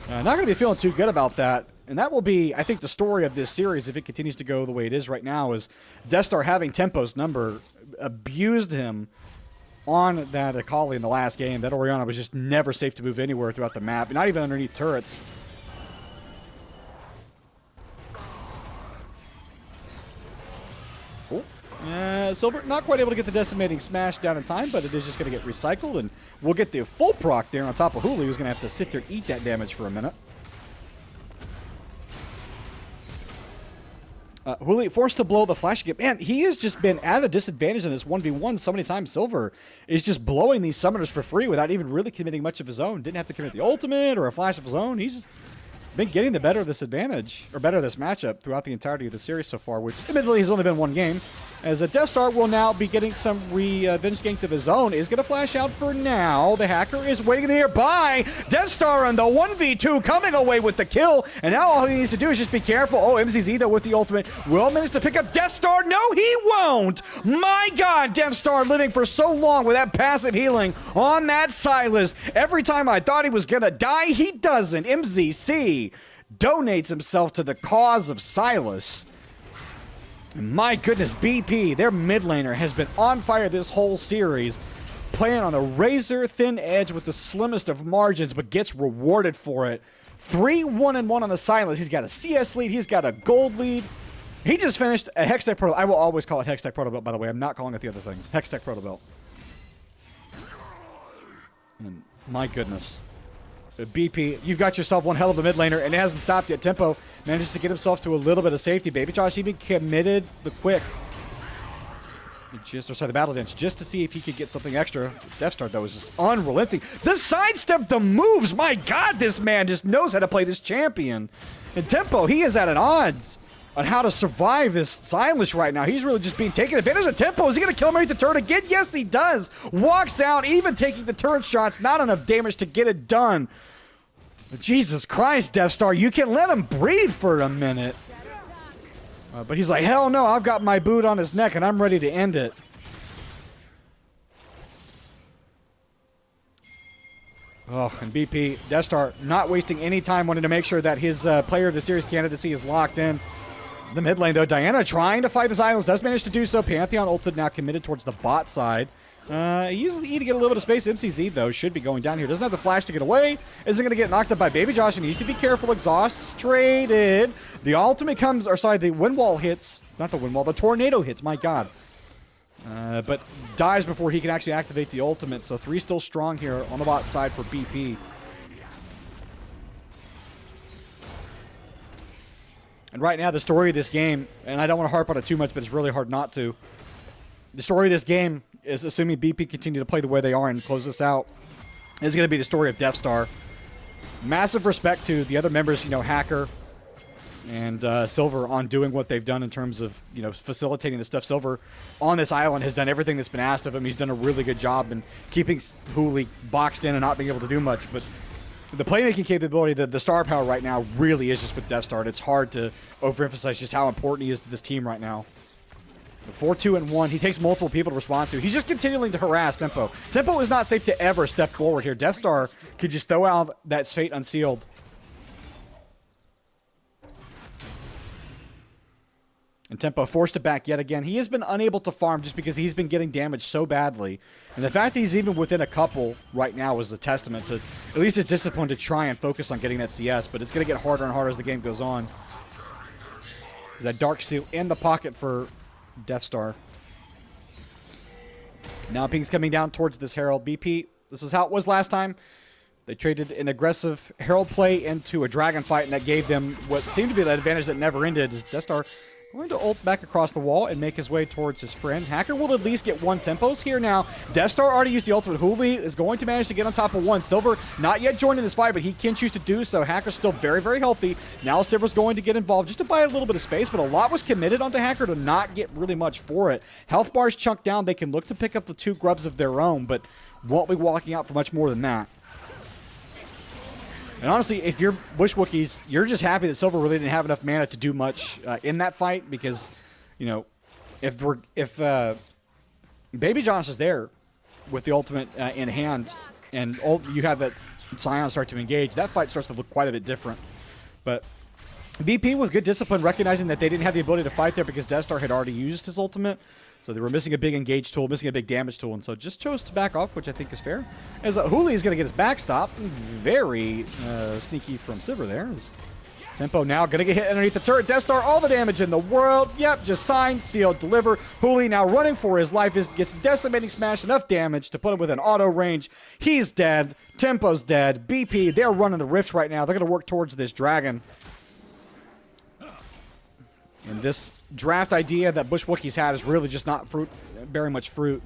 Not going to be feeling too good about that. And that will be, I think, the story of this series if it continues to go the way it is right now, is Death Star having Tempo's number abused him on that Akali in the last game. That Orianna was just never safe to move anywhere throughout the map, not even underneath turrets. Cool. Silver not quite able to get the decimating smash down in time, but it is just going to get recycled, and we'll get the full proc there on top of Huli, who's going to have to sit there and eat that damage for a minute. Huli forced to blow the flash again. Man, he has just been at a disadvantage in this 1v1 so many times. Silver is just blowing these summoners for free without even really committing much of his own. Didn't have to commit the ultimate or a flash of his own. He's just been getting the better of this advantage, or better of this matchup throughout the entirety of the series so far, which admittedly has only been one game. As a Death Star will now be getting some revenge gank of his own. Is going to flash out for now. The hacker is waiting nearby. Death Star on the 1v2 coming away with the kill. And now all he needs to do is just be careful. Oh, MZZ though with the ultimate will manage to pick up Death Star. No, he won't. My God, Death Star living for so long with that passive healing on that Silas. Every time I thought he was going to die, he doesn't. MZC donates himself to the cause of Silas. My goodness, BP, their mid laner, has been on fire this whole series, playing on the razor-thin edge with the slimmest of margins, but gets rewarded for it. 3-1-1 on the Silas. He's got a CS lead. He's got a gold lead. He just finished a Hextech Proto. I will always call it Hextech Proto Belt, by the way. I'm not calling it the other thing. Hextech Proto Belt. And my goodness. BP, you've got yourself one hell of a mid laner, and it hasn't stopped yet. Tempo manages to get himself to a little bit of safety. Baby Josh even committed the quick. The battle dance, just to see if he could get something extra. Death Star, though, is just unrelenting. The sidestep, the moves. My God, this man just knows how to play this champion. And Tempo, he is at an odds on how to survive this Silas right now. He's really just being taken advantage of. Tempo. Is he going to kill him underneath the turret again? Yes, he does. Walks out, even taking the turret shots. Not enough damage to get it done. But Jesus Christ, Death Star, you can let him breathe for a minute. But he's like, hell no, I've got my boot on his neck and I'm ready to end it. Oh, and BP, Death Star, not wasting any time, wanting to make sure that his player of the series candidacy is locked in. The mid lane, though, Diana trying to fight the Silas, does manage to do so. Pantheon ulted now committed towards the bot side. He uses the E to get a little bit of space. MCZ, though, should be going down here. Doesn't have the flash to get away. Isn't going to get knocked up by Baby Josh, and needs to be careful. Exhausted. The ultimate comes, or sorry, the wind wall hits. Not the wind wall, the tornado hits. My God. But dies before he can actually activate the ultimate. So 3 still strong here on the bot side for BP. And right now, the story of this game, and I don't want to harp on it too much, but it's really hard not to. The story of this game is, assuming BP continue to play the way they are and close this out, is going to be the story of Death Star. Massive respect to the other members, you know, Hacker and Silver, on doing what they've done in terms of, you know, facilitating the stuff. Silver on this island has done everything that's been asked of him. He's done a really good job in keeping Huli boxed in and not being able to do much. But the playmaking capability, the star power right now really is just with Death Star. And it's hard to overemphasize just how important he is to this team right now. 4-2-1. He takes multiple people to respond to. He's just continuing to harass Tempo. Tempo is not safe to ever step forward here. Death Star could just throw out that Fate Unsealed. And Tempo forced to back yet again. He has been unable to farm just because he's been getting damaged so badly. And the fact that he's even within a couple right now is a testament to at least his discipline to try and focus on getting that CS. But it's going to get harder and harder as the game goes on. There's that Dark Seal in the pocket for Death Star. Now Ping's coming down towards this Herald. BP, this is how it was last time. They traded an aggressive Herald play into a Dragon fight, and that gave them what seemed to be that advantage that never ended. As Death Star going to ult back across the wall and make his way towards his friend. Hacker will at least get one tempos here now. Death Star already used the ultimate. Hooli is going to manage to get on top of one. Silver not yet joined in this fight, but he can choose to do so. Hacker's still very, very healthy. Now Silver's going to get involved just to buy a little bit of space, but a lot was committed onto Hacker to not get really much for it. Health bars chunked down. They can look to pick up the 2 grubs of their own, but won't be walking out for much more than that. And honestly, if you're Bush Wookiees, you're just happy that Silver really didn't have enough mana to do much in that fight because, you know, if Baby Josh is there with the ultimate in hand and you have that Scion start to engage, that fight starts to look quite a bit different. But BP with good discipline, recognizing that they didn't have the ability to fight there because Death Star had already used his ultimate. So they were missing a big engage tool, missing a big damage tool, and so just chose to back off, which I think is fair. As Hooli is going to get his backstop. Very sneaky from Silver there. As Tempo now going to get hit underneath the turret. Death Star, all the damage in the world. Yep, just sign, seal, deliver. Hooli now running for his life. Gets Decimating Smash, enough damage to put him within auto range. He's dead. Tempo's dead. BP, they're running the Rift right now. They're going to work towards this dragon. And this draft idea that Bush Wookiees had is really just not bearing much fruit.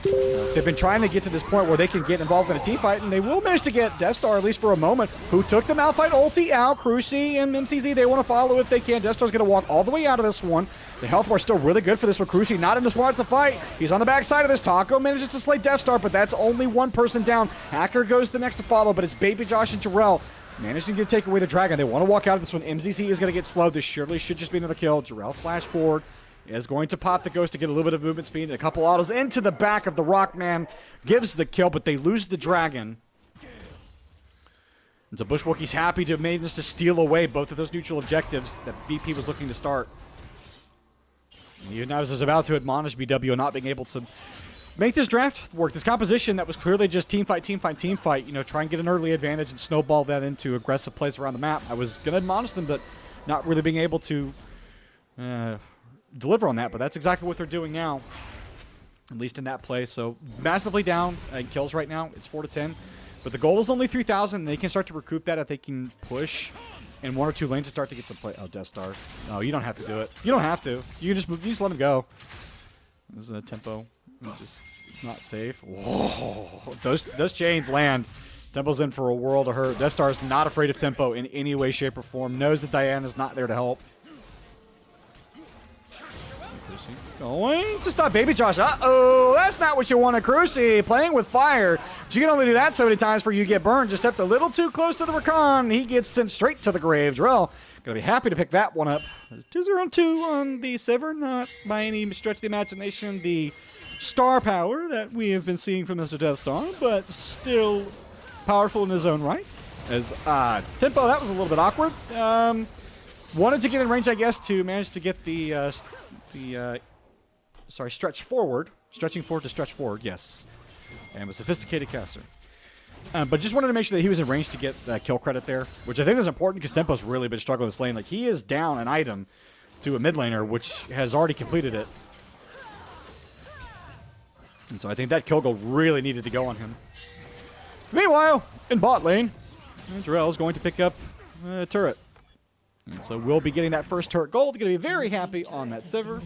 They've been trying to get to this point where they can get involved in a team fight, and they will manage to get Death Star, at least for a moment, who took the Malphite ulti out. Cruci and MCZ, they want to follow if they can. Death Star's going to walk all the way out of this one. The health bar still really good for this one. Cruci not in the spot to fight. He's on the backside of this. Taco manages to slay Death Star, but that's only one person down. Hacker goes the next to follow, but it's Baby Josh and Jarrell managing to take away the dragon. They want to walk out of this one. MZC is going to get slowed. This surely should just be another kill. Jarrell flash forward. Is going to pop the ghost to get a little bit of movement speed. A couple autos into the back of the Rockman. Gives the kill, but they lose the dragon. And so Bush Wookiees happy to manage to steal away both of those neutral objectives that BP was looking to start. And even as is about to admonish BW not being able to make this draft work. This composition that was clearly just team fight, team fight, team fight. You know, try and get an early advantage and snowball that into aggressive plays around the map. I was going to admonish them, but not really being able to deliver on that. But that's exactly what they're doing now, at least in that play. So massively down in kills right now. It's 4-10. But the goal is only 3,000. They can start to recoup that if they can push in 1 or 2 lanes to start to get some play. Oh, Death Star. No, you don't have to do it. You don't have to. You just let him go. This is a tempo. Just not safe. Whoa. Those chains land. Tempo's in for a world of hurt. Death Star is not afraid of Tempo in any way, shape, or form. Knows that Diana's not there to help. Going to stop Baby Josh. Uh-oh, that's not what you want to Cruci. Playing with fire. But you can only do that so many times before you get burned. Just stepped a little too close to the Rakan. He gets sent straight to the grave. Drell gonna be happy to pick that one up. 2-0-2 on the Sever. Not by any stretch of the imagination the star power that we have been seeing from Mr. Death Star, but still powerful in his own right. As Tempo, that was a little bit awkward. Wanted to get in range, I guess, to manage to get the stretch forward. Stretching forward to stretch forward, yes. And a sophisticated caster. But just wanted to make sure that he was in range to get that kill credit there, which I think is important because Tempo's really been struggling this lane. Like, he is down an item to a mid laner, which has already completed it. And so I think that kill goal really needed to go on him. Meanwhile, in bot lane, Jarrell is going to pick up a turret. And so we'll be getting that first turret gold. Going to be very happy on that Sivir.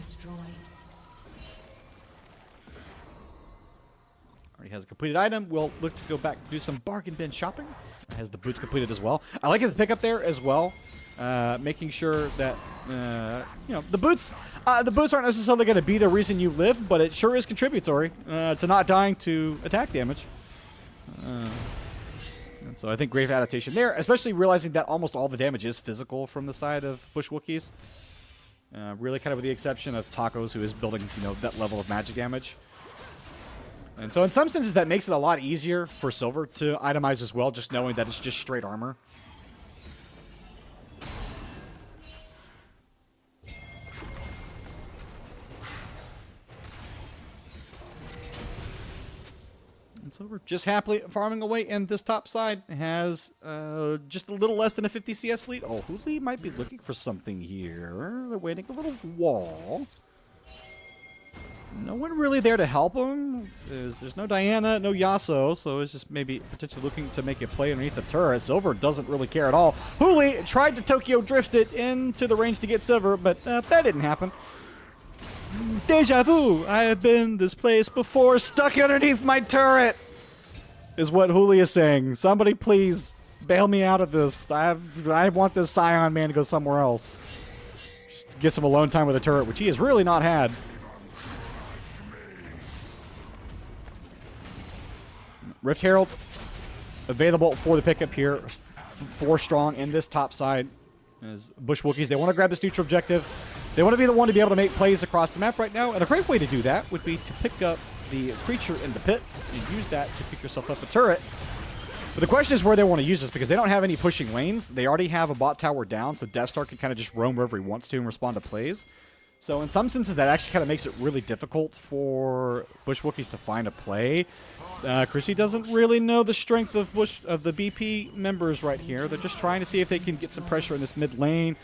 Already has a completed item. We'll look to go back and do some bargain bin shopping. Has the boots completed as well. I like the pickup there as well. Making sure that you know, the boots aren't necessarily going to be the reason you live, but it sure is contributory to not dying to attack damage. And so I think great adaptation there, especially realizing that almost all the damage is physical from the side of Bush Wookiees. Really kind of with the exception of Tacos, who is building, you know, that level of magic damage. And so in some senses that makes it a lot easier for Silver to itemize as well, just knowing that it's just straight armor. So we're just happily farming away, and this top side has just a little less than a 50 CS lead. Oh, Hooli might be looking for something here. They're waiting a little wall. no one really there to help him. There's no Diana, no Yasuo, so it's just maybe potentially looking to make a play underneath the turret. Silver doesn't really care at all. Huli tried to Tokyo drift it into the range to get Silver, but that didn't happen. Deja vu. I have been this place before, stuck underneath my turret, is what Huli is saying. Somebody please bail me out of this. I want this Scion man to go somewhere else. Just get some alone time with the turret, which he has really not had. Rift Herald available for the pickup here. 4 strong in this top side. As Bush Wookiees, they want to grab this neutral objective. They want to be the one to be able to make plays across the map right now. And a great way to do that would be to pick up the creature in the pit and use that to pick yourself up a turret. But the question is where they want to use this, because they don't have any pushing lanes. They already have a bot tower down, so Death Star can kind of just roam wherever he wants to and respond to plays. So in some senses, that actually kind of makes it really difficult for Bush Wookiees to find a play. Chrissy doesn't really know the strength of the BP members right here. They're just trying to see if they can get some pressure in this mid lane.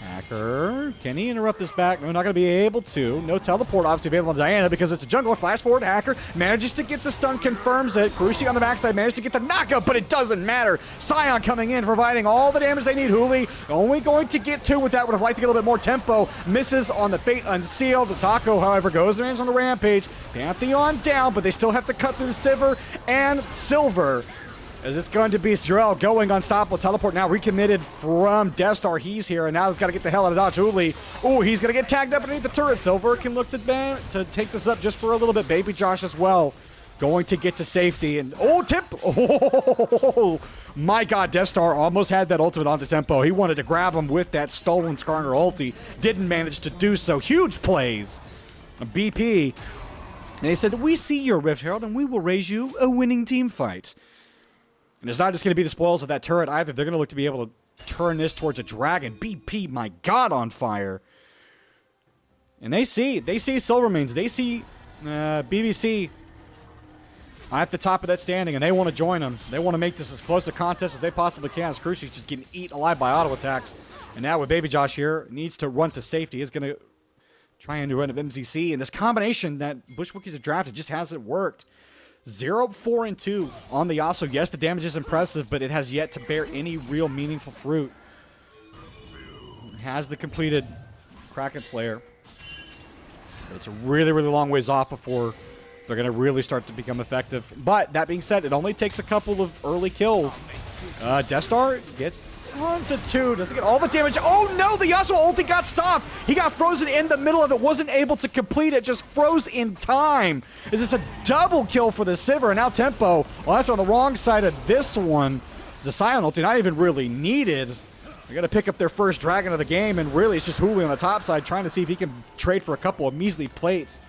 Hacker, can he interrupt this back? No, not going to be able to. No teleport obviously available on Diana because it's a jungler. Flash forward, Hacker manages to get the stun, confirms it. Cruci on the backside managed to get the knockup, but it doesn't matter. Scion coming in, providing all the damage they need. Huli only going to get 2 with that. Would have liked to get a little bit more tempo. Misses on the Fate Unsealed. Taco, however, goes and lands on the Rampage. Pantheon down, but they still have to cut through Sivir and Silver. As it's going to be Zerel going unstoppable. Teleport now recommitted from Death Star. He's here, and now he's got to get the hell out of Dodge. Huli. Ooh, he's going to get tagged up underneath the turret. Silver can look to take this up just for a little bit. Baby Josh as well. Going to get to safety. And tip. Oh, my God. Death Star almost had that ultimate onto tempo. He wanted to grab him with that stolen Skarner ulti. Didn't manage to do so. Huge plays. BP. They said, we see your Rift Herald, and we will raise you a winning team fight. And it's not just going to be the spoils of that turret either. They're going to look to be able to turn this towards a dragon. BP, my God, on fire. And they see Silvermanes. They see BBC at the top of that standing, and they want to join them. They want to make this as close a contest as they possibly can. As Cruci's just getting eaten alive by auto attacks. And now with Baby Josh here, needs to run to safety. He's going to try and run of MZC. And this combination that Bush Wookiees have drafted just hasn't worked. 0, 4, and 2 on the Yasuo. Yes, the damage is impressive, but it has yet to bear any real meaningful fruit. It has the completed Kraken Slayer. But it's a really, really long ways off before they're going to really start to become effective. But that being said, it only takes a couple of early kills. Death Star gets onto 2. Doesn't get all the damage. Oh no, the Yasuo ulti got stopped. He got frozen in the middle of it. Wasn't able to complete it. Just froze in time. Is this a double kill for the Sivir? And now Tempo, after on the wrong side of this one. The Scion ulti not even really needed. They're going to pick up their first dragon of the game. And really, it's just Huli on the top side trying to see if he can trade for a couple of measly plates.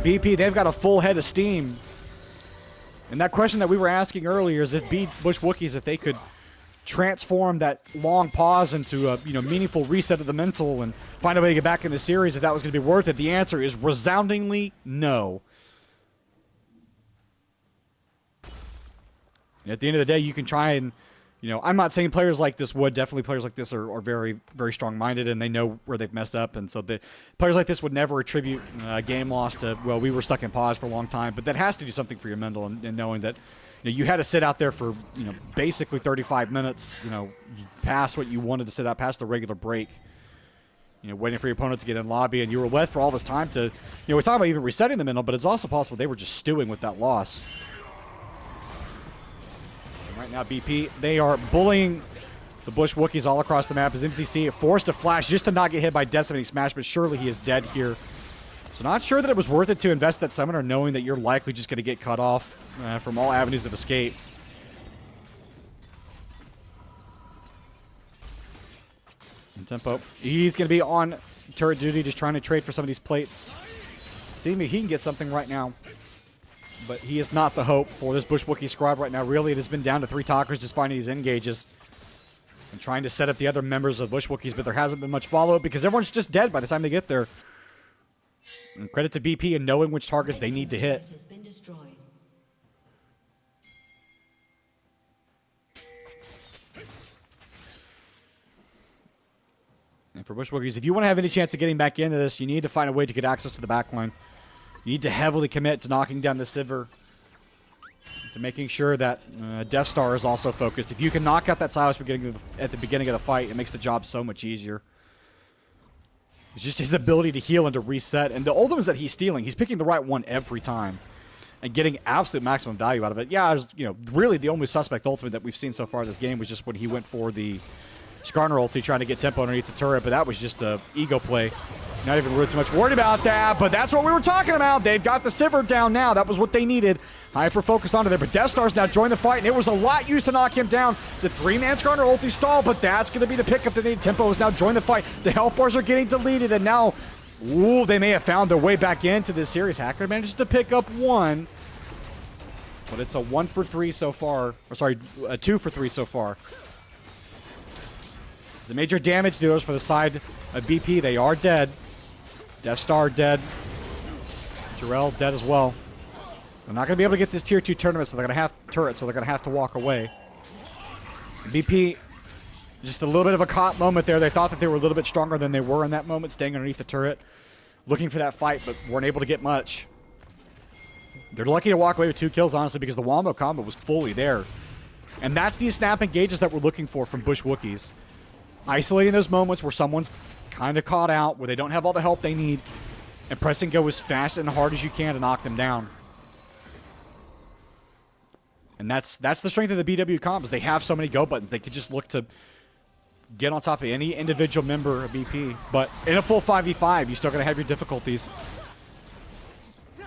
BP, they've got a full head of steam. And that question that we were asking earlier is if Bush Wookiees, if they could transform that long pause into a meaningful reset of the mental and find a way to get back in the series, if that was going to be worth it, the answer is resoundingly no. And at the end of the day, you can try and, I'm not saying players like this would. Definitely players like this are very, very strong-minded, and they know where they've messed up. And so the players like this would never attribute a game loss to, well, we were stuck in pause for a long time. But that has to do something for your mental, and knowing that you had to sit out there for basically 35 minutes, past what you wanted to sit out, past the regular break, waiting for your opponent to get in lobby, and you were left for all this time to, we're talking about even resetting the mental, but it's also possible they were just stewing with that loss. Right now, BP, they are bullying the Bush Wookiees all across the map as MCC forced to flash just to not get hit by Decimating Smash, but surely he is dead here. So not sure that it was worth it to invest that summoner, knowing that you're likely just going to get cut off from all avenues of escape. And Tempo, he's going to be on turret duty, just trying to trade for some of these plates. See if he can get something right now. But he is not the hope for this Bush Wookiee squad right now. Really, it has been down to 3 talkers just finding these engages and trying to set up the other members of Bush Wookiees, but there hasn't been much follow-up because everyone's just dead by the time they get there. And credit to BP and knowing which targets they need to hit. Has been destroyed. And for Bush Wookies, if you want to have any chance of getting back into this, you need to find a way to get access to the backline. You need to heavily commit to knocking down the Sivir, to making sure that Death Star is also focused. If you can knock out that Silas at the beginning of the fight, it makes the job so much easier. It's just his ability to heal and to reset. And the ultimates that he's stealing, he's picking the right one every time and getting absolute maximum value out of it. Yeah, was, really the only suspect ultimate that we've seen so far in this game was just when he went for the Skarner ulti trying to get tempo underneath the turret, but that was just a ego play. Not even really too much worried about that, but that's what we were talking about. They've got the Sivir down now. That was what they needed. Hyper-focused onto there, but Death Star's now joined the fight, and it was a lot used to knock him down. It's a 3-man Skarner ulti stall, but that's going to be the pickup that they need. Tempo has now joined the fight. The health bars are getting deleted, and now, ooh, they may have found their way back into this series. Hacker manages to pick up one, but it's a 1 for 3 so far. Or sorry, a 2 for 3 so far. The major damage dealers for the side of BP, they are dead. Death Star dead. Jarrell dead as well. They're not going to be able to get this tier 2 tournament, so they're going to have turrets, so they're going to have to walk away. BP, just a little bit of a caught moment there. They thought that they were a little bit stronger than they were in that moment, staying underneath the turret, looking for that fight, but weren't able to get much. They're lucky to walk away with 2 kills, honestly, because the Wombo combo was fully there. And that's the snap engages that we're looking for from Bush Wookiees. Isolating those moments where someone's kind of caught out, where they don't have all the help they need, and press and go as fast and hard as you can to knock them down. And that's the strength of the BW comp, is they have so many go buttons. They could just look to get on top of any individual member of BP. But in a full 5v5, you're still going to have your difficulties.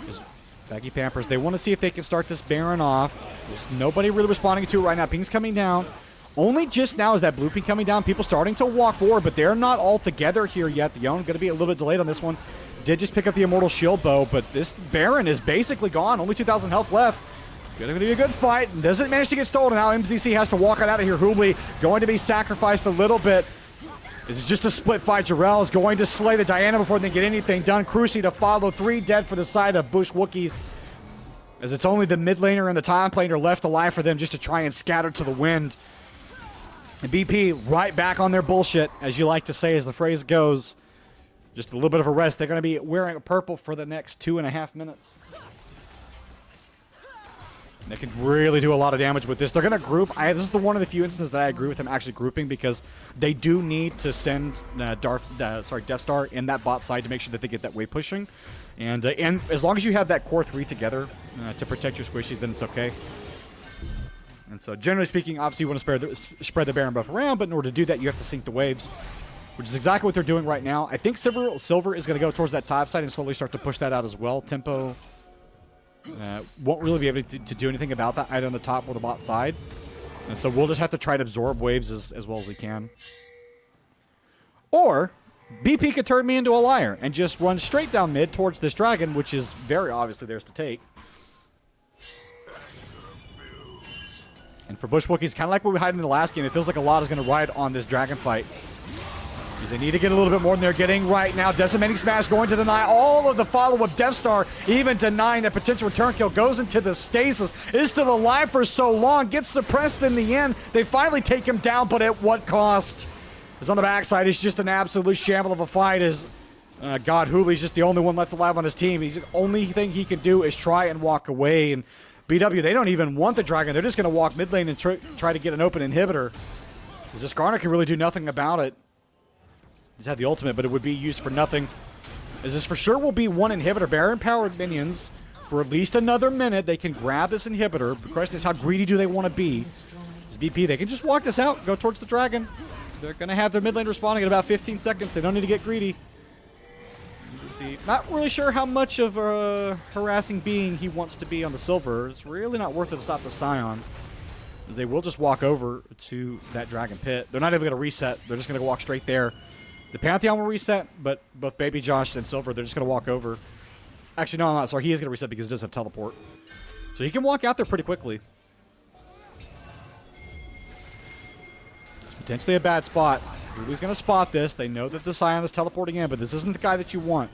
Just Baggy Pampers, they want to see if they can start this Baron off. There's nobody really responding to it right now. Ping's coming down. Only just now is that blue ping coming down. People starting to walk forward, but they're not all together here yet. The Yone going to be a little bit delayed on this one. Did just pick up the Immortal Shield Bow, but this Baron is basically gone. Only 2,000 health left. Going to be a good fight. Doesn't manage to get stolen. Now MZC has to walk out of here. Hoobly going to be sacrificed a little bit. This is just a split fight. Jarrell is going to slay the Diana before they get anything done. Cruci to follow. 3 dead for the side of Bush Wookiees, as it's only the mid laner and the top laner left alive for them just to try and scatter to the wind. And BP right back on their bullshit, as you like to say, as the phrase goes. Just a little bit of a rest. They're going to be wearing purple for the next 2.5 minutes. They can really do a lot of damage with this. They're going to group. This is one of the few instances that I agree with them actually grouping, because they do need to send Death Star in that bot side to make sure that they get that wave pushing. And as long as you have that core 3 together to protect your squishies, then it's okay. And so, generally speaking, obviously you want to spread the Baron buff around, but in order to do that, you have to sync the waves, which is exactly what they're doing right now. I think Silver is going to go towards that top side and slowly start to push that out as well. Tempo won't really be able to do anything about that, either on the top or the bot side. And so we'll just have to try to absorb waves as well as we can. Or BP could turn me into a liar and just run straight down mid towards this dragon, which is very obviously theirs to take. And for Bush Wookiees, kind of like what we had in the last game, it feels like a lot is going to ride on this dragon fight. They need to get a little bit more than they're getting right now. Decimating Smash going to deny all of the follow-up. Death Star even denying that potential return kill. Goes into the stasis. Is still alive for so long. Gets suppressed in the end. They finally take him down, but at what cost? As on the backside, it's just an absolute shamble of a fight. As God, Hooley's just the only one left alive on his team. The only thing he can do is try and walk away. And BW, they don't even want the dragon. They're just going to walk mid lane and try to get an open inhibitor. As this Skarner can really do nothing about it. He's had the ultimate, but it would be used for nothing. As this for sure will be one inhibitor. Baron-powered minions for at least another minute. They can grab this inhibitor. The question is, how greedy do they want to be? As BP, they can just walk this out, go towards the dragon. They're going to have their mid lane responding in about 15 seconds. They don't need to get greedy. See, not really sure how much of a harassing being he wants to be on the Silver. It's really not worth it to stop the Scion, as they will just walk over to that Dragon Pit. They're not even going to reset. They're just going to walk straight there. The Pantheon will reset, but both Baby Josh and Silver, they're just going to walk over. Actually, no, I'm not. Sorry, he is going to reset because he does have teleport. So he can walk out there pretty quickly. It's potentially a bad spot. Ruby's going to spot this. They know that the Scion is teleporting in, but this isn't the guy that you want.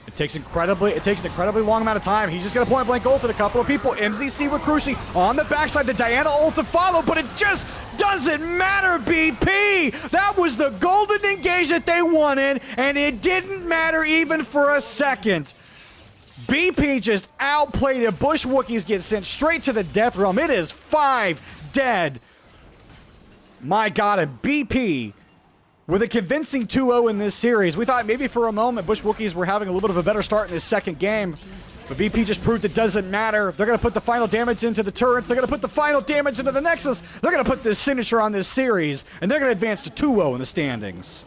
It takes an incredibly long amount of time. He's just going to point blank ult at a couple of people. MZC with Cruci on the backside. The Diana ult to follow, but it just doesn't matter, BP. That was the golden engage that they wanted, and it didn't matter even for a second. BP just outplayed it. Bush Wookiees get sent straight to the death realm. It is 5 dead. My God, a BP with a convincing 2-0 in this series. We thought maybe for a moment Bush Wookiees were having a little bit of a better start in this second game. But BP just proved it doesn't matter. They're going to put the final damage into the turrets. They're going to put the final damage into the Nexus. They're going to put this signature on this series. And they're going to advance to 2-0 in the standings.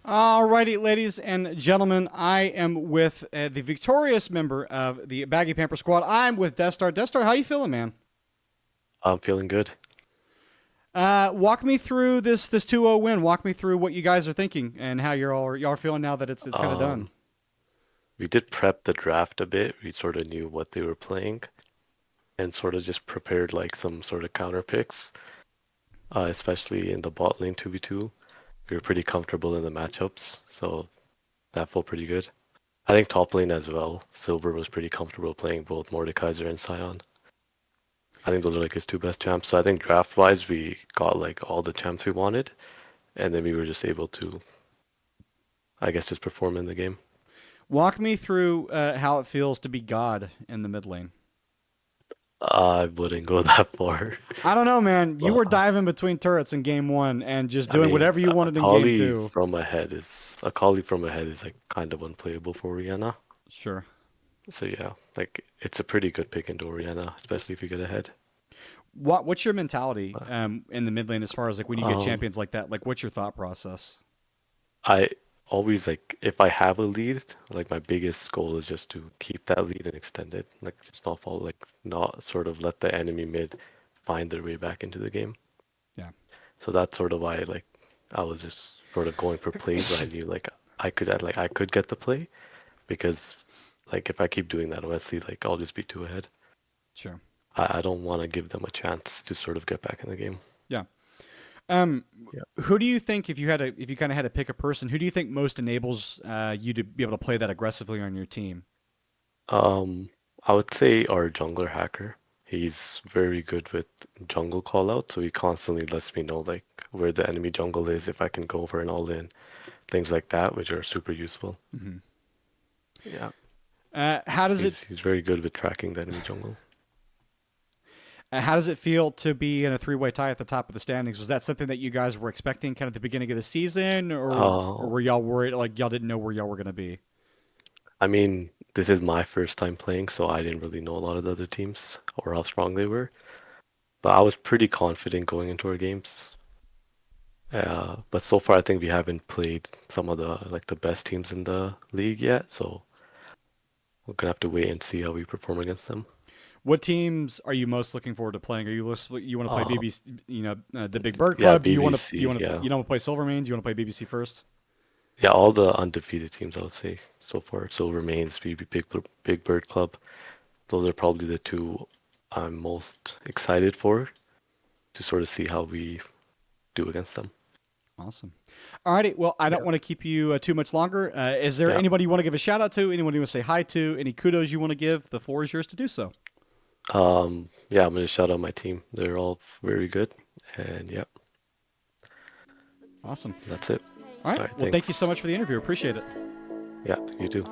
Alrighty, ladies and gentlemen, I am with the victorious member of the Baggy Pamper squad. I'm with Death Star. Death Star, how you feeling, man? I'm feeling good. Walk me through this 2-0 win. Walk me through what you guys are thinking and how y'all are feeling now that it's kind of done. We did prep the draft a bit. We sort of knew what they were playing and sort of just prepared like some sort of counter picks, especially in the bot lane 2v2. We were pretty comfortable in the matchups, so that felt pretty good. I think top lane as well. Silver was pretty comfortable playing both Mordekaiser and Sion. I think those are like his 2 best champs. So I think draft-wise, we got like all the champs we wanted, and then we were just able to, I guess, just perform in the game. Walk me through how it feels to be God in the mid lane. I wouldn't go that far. I don't know, man. You were diving between turrets in game 1 and just doing whatever you wanted in game 2. Akali from ahead is like kind of unplayable for Orianna. Sure. So yeah, like it's a pretty good pick into Orianna, especially if you get ahead. What's your mentality in the mid lane as far as like when you get champions like that? Like, what's your thought process? I always like if I have a lead, like my biggest goal is just to keep that lead and extend it. Like just not follow, like not sort of let the enemy mid find their way back into the game. Yeah. So that's sort of why I was just sort of going for plays where I knew like I could get the play, because like if I keep doing that, honestly, like I'll just be too ahead. Sure. I don't want to give them a chance to sort of get back in the game. Yeah. Who do you think, if you kind of had to pick a person, who do you think most enables you to be able to play that aggressively on your team? I would say our jungler hacker. He's very good with jungle call out, so he constantly lets me know like where the enemy jungle is, if I can go for an all-in, things like that, which are super useful. Mm-hmm. Yeah. He's very good with tracking the enemy jungle. How does it feel to be in a 3-way tie at the top of the standings? Was that something that you guys were expecting kind of at the beginning of the season, or were y'all worried, like y'all didn't know where y'all were going to be? I mean, this is my first time playing, so I didn't really know a lot of the other teams or how strong they were. But I was pretty confident going into our games. But so far, I think we haven't played some of the best teams in the league yet, so we're gonna have to wait and see how we perform against them. What teams are you most looking forward to playing? Are you want to play BBC? The Big Bird Club. Yeah, Do BBC, you want to play Silvermanes? You want to play BBC first? Yeah, all the undefeated teams, I would say so far. Silvermanes, Big Bird Club. Those are probably the 2 I'm most excited for, to sort of see how we do against them. Awesome. Alrighty. Well, I don't want to keep you too much longer. Is there anybody you want to give a shout out to? Anyone you want to say hi to? Any kudos you want to give? The floor is yours to do so. Yeah, I'm gonna shout out my team. They're all very good, and yeah. Awesome. That's it. All right. Well, thank you so much for the interview. Appreciate it. Yeah, you too.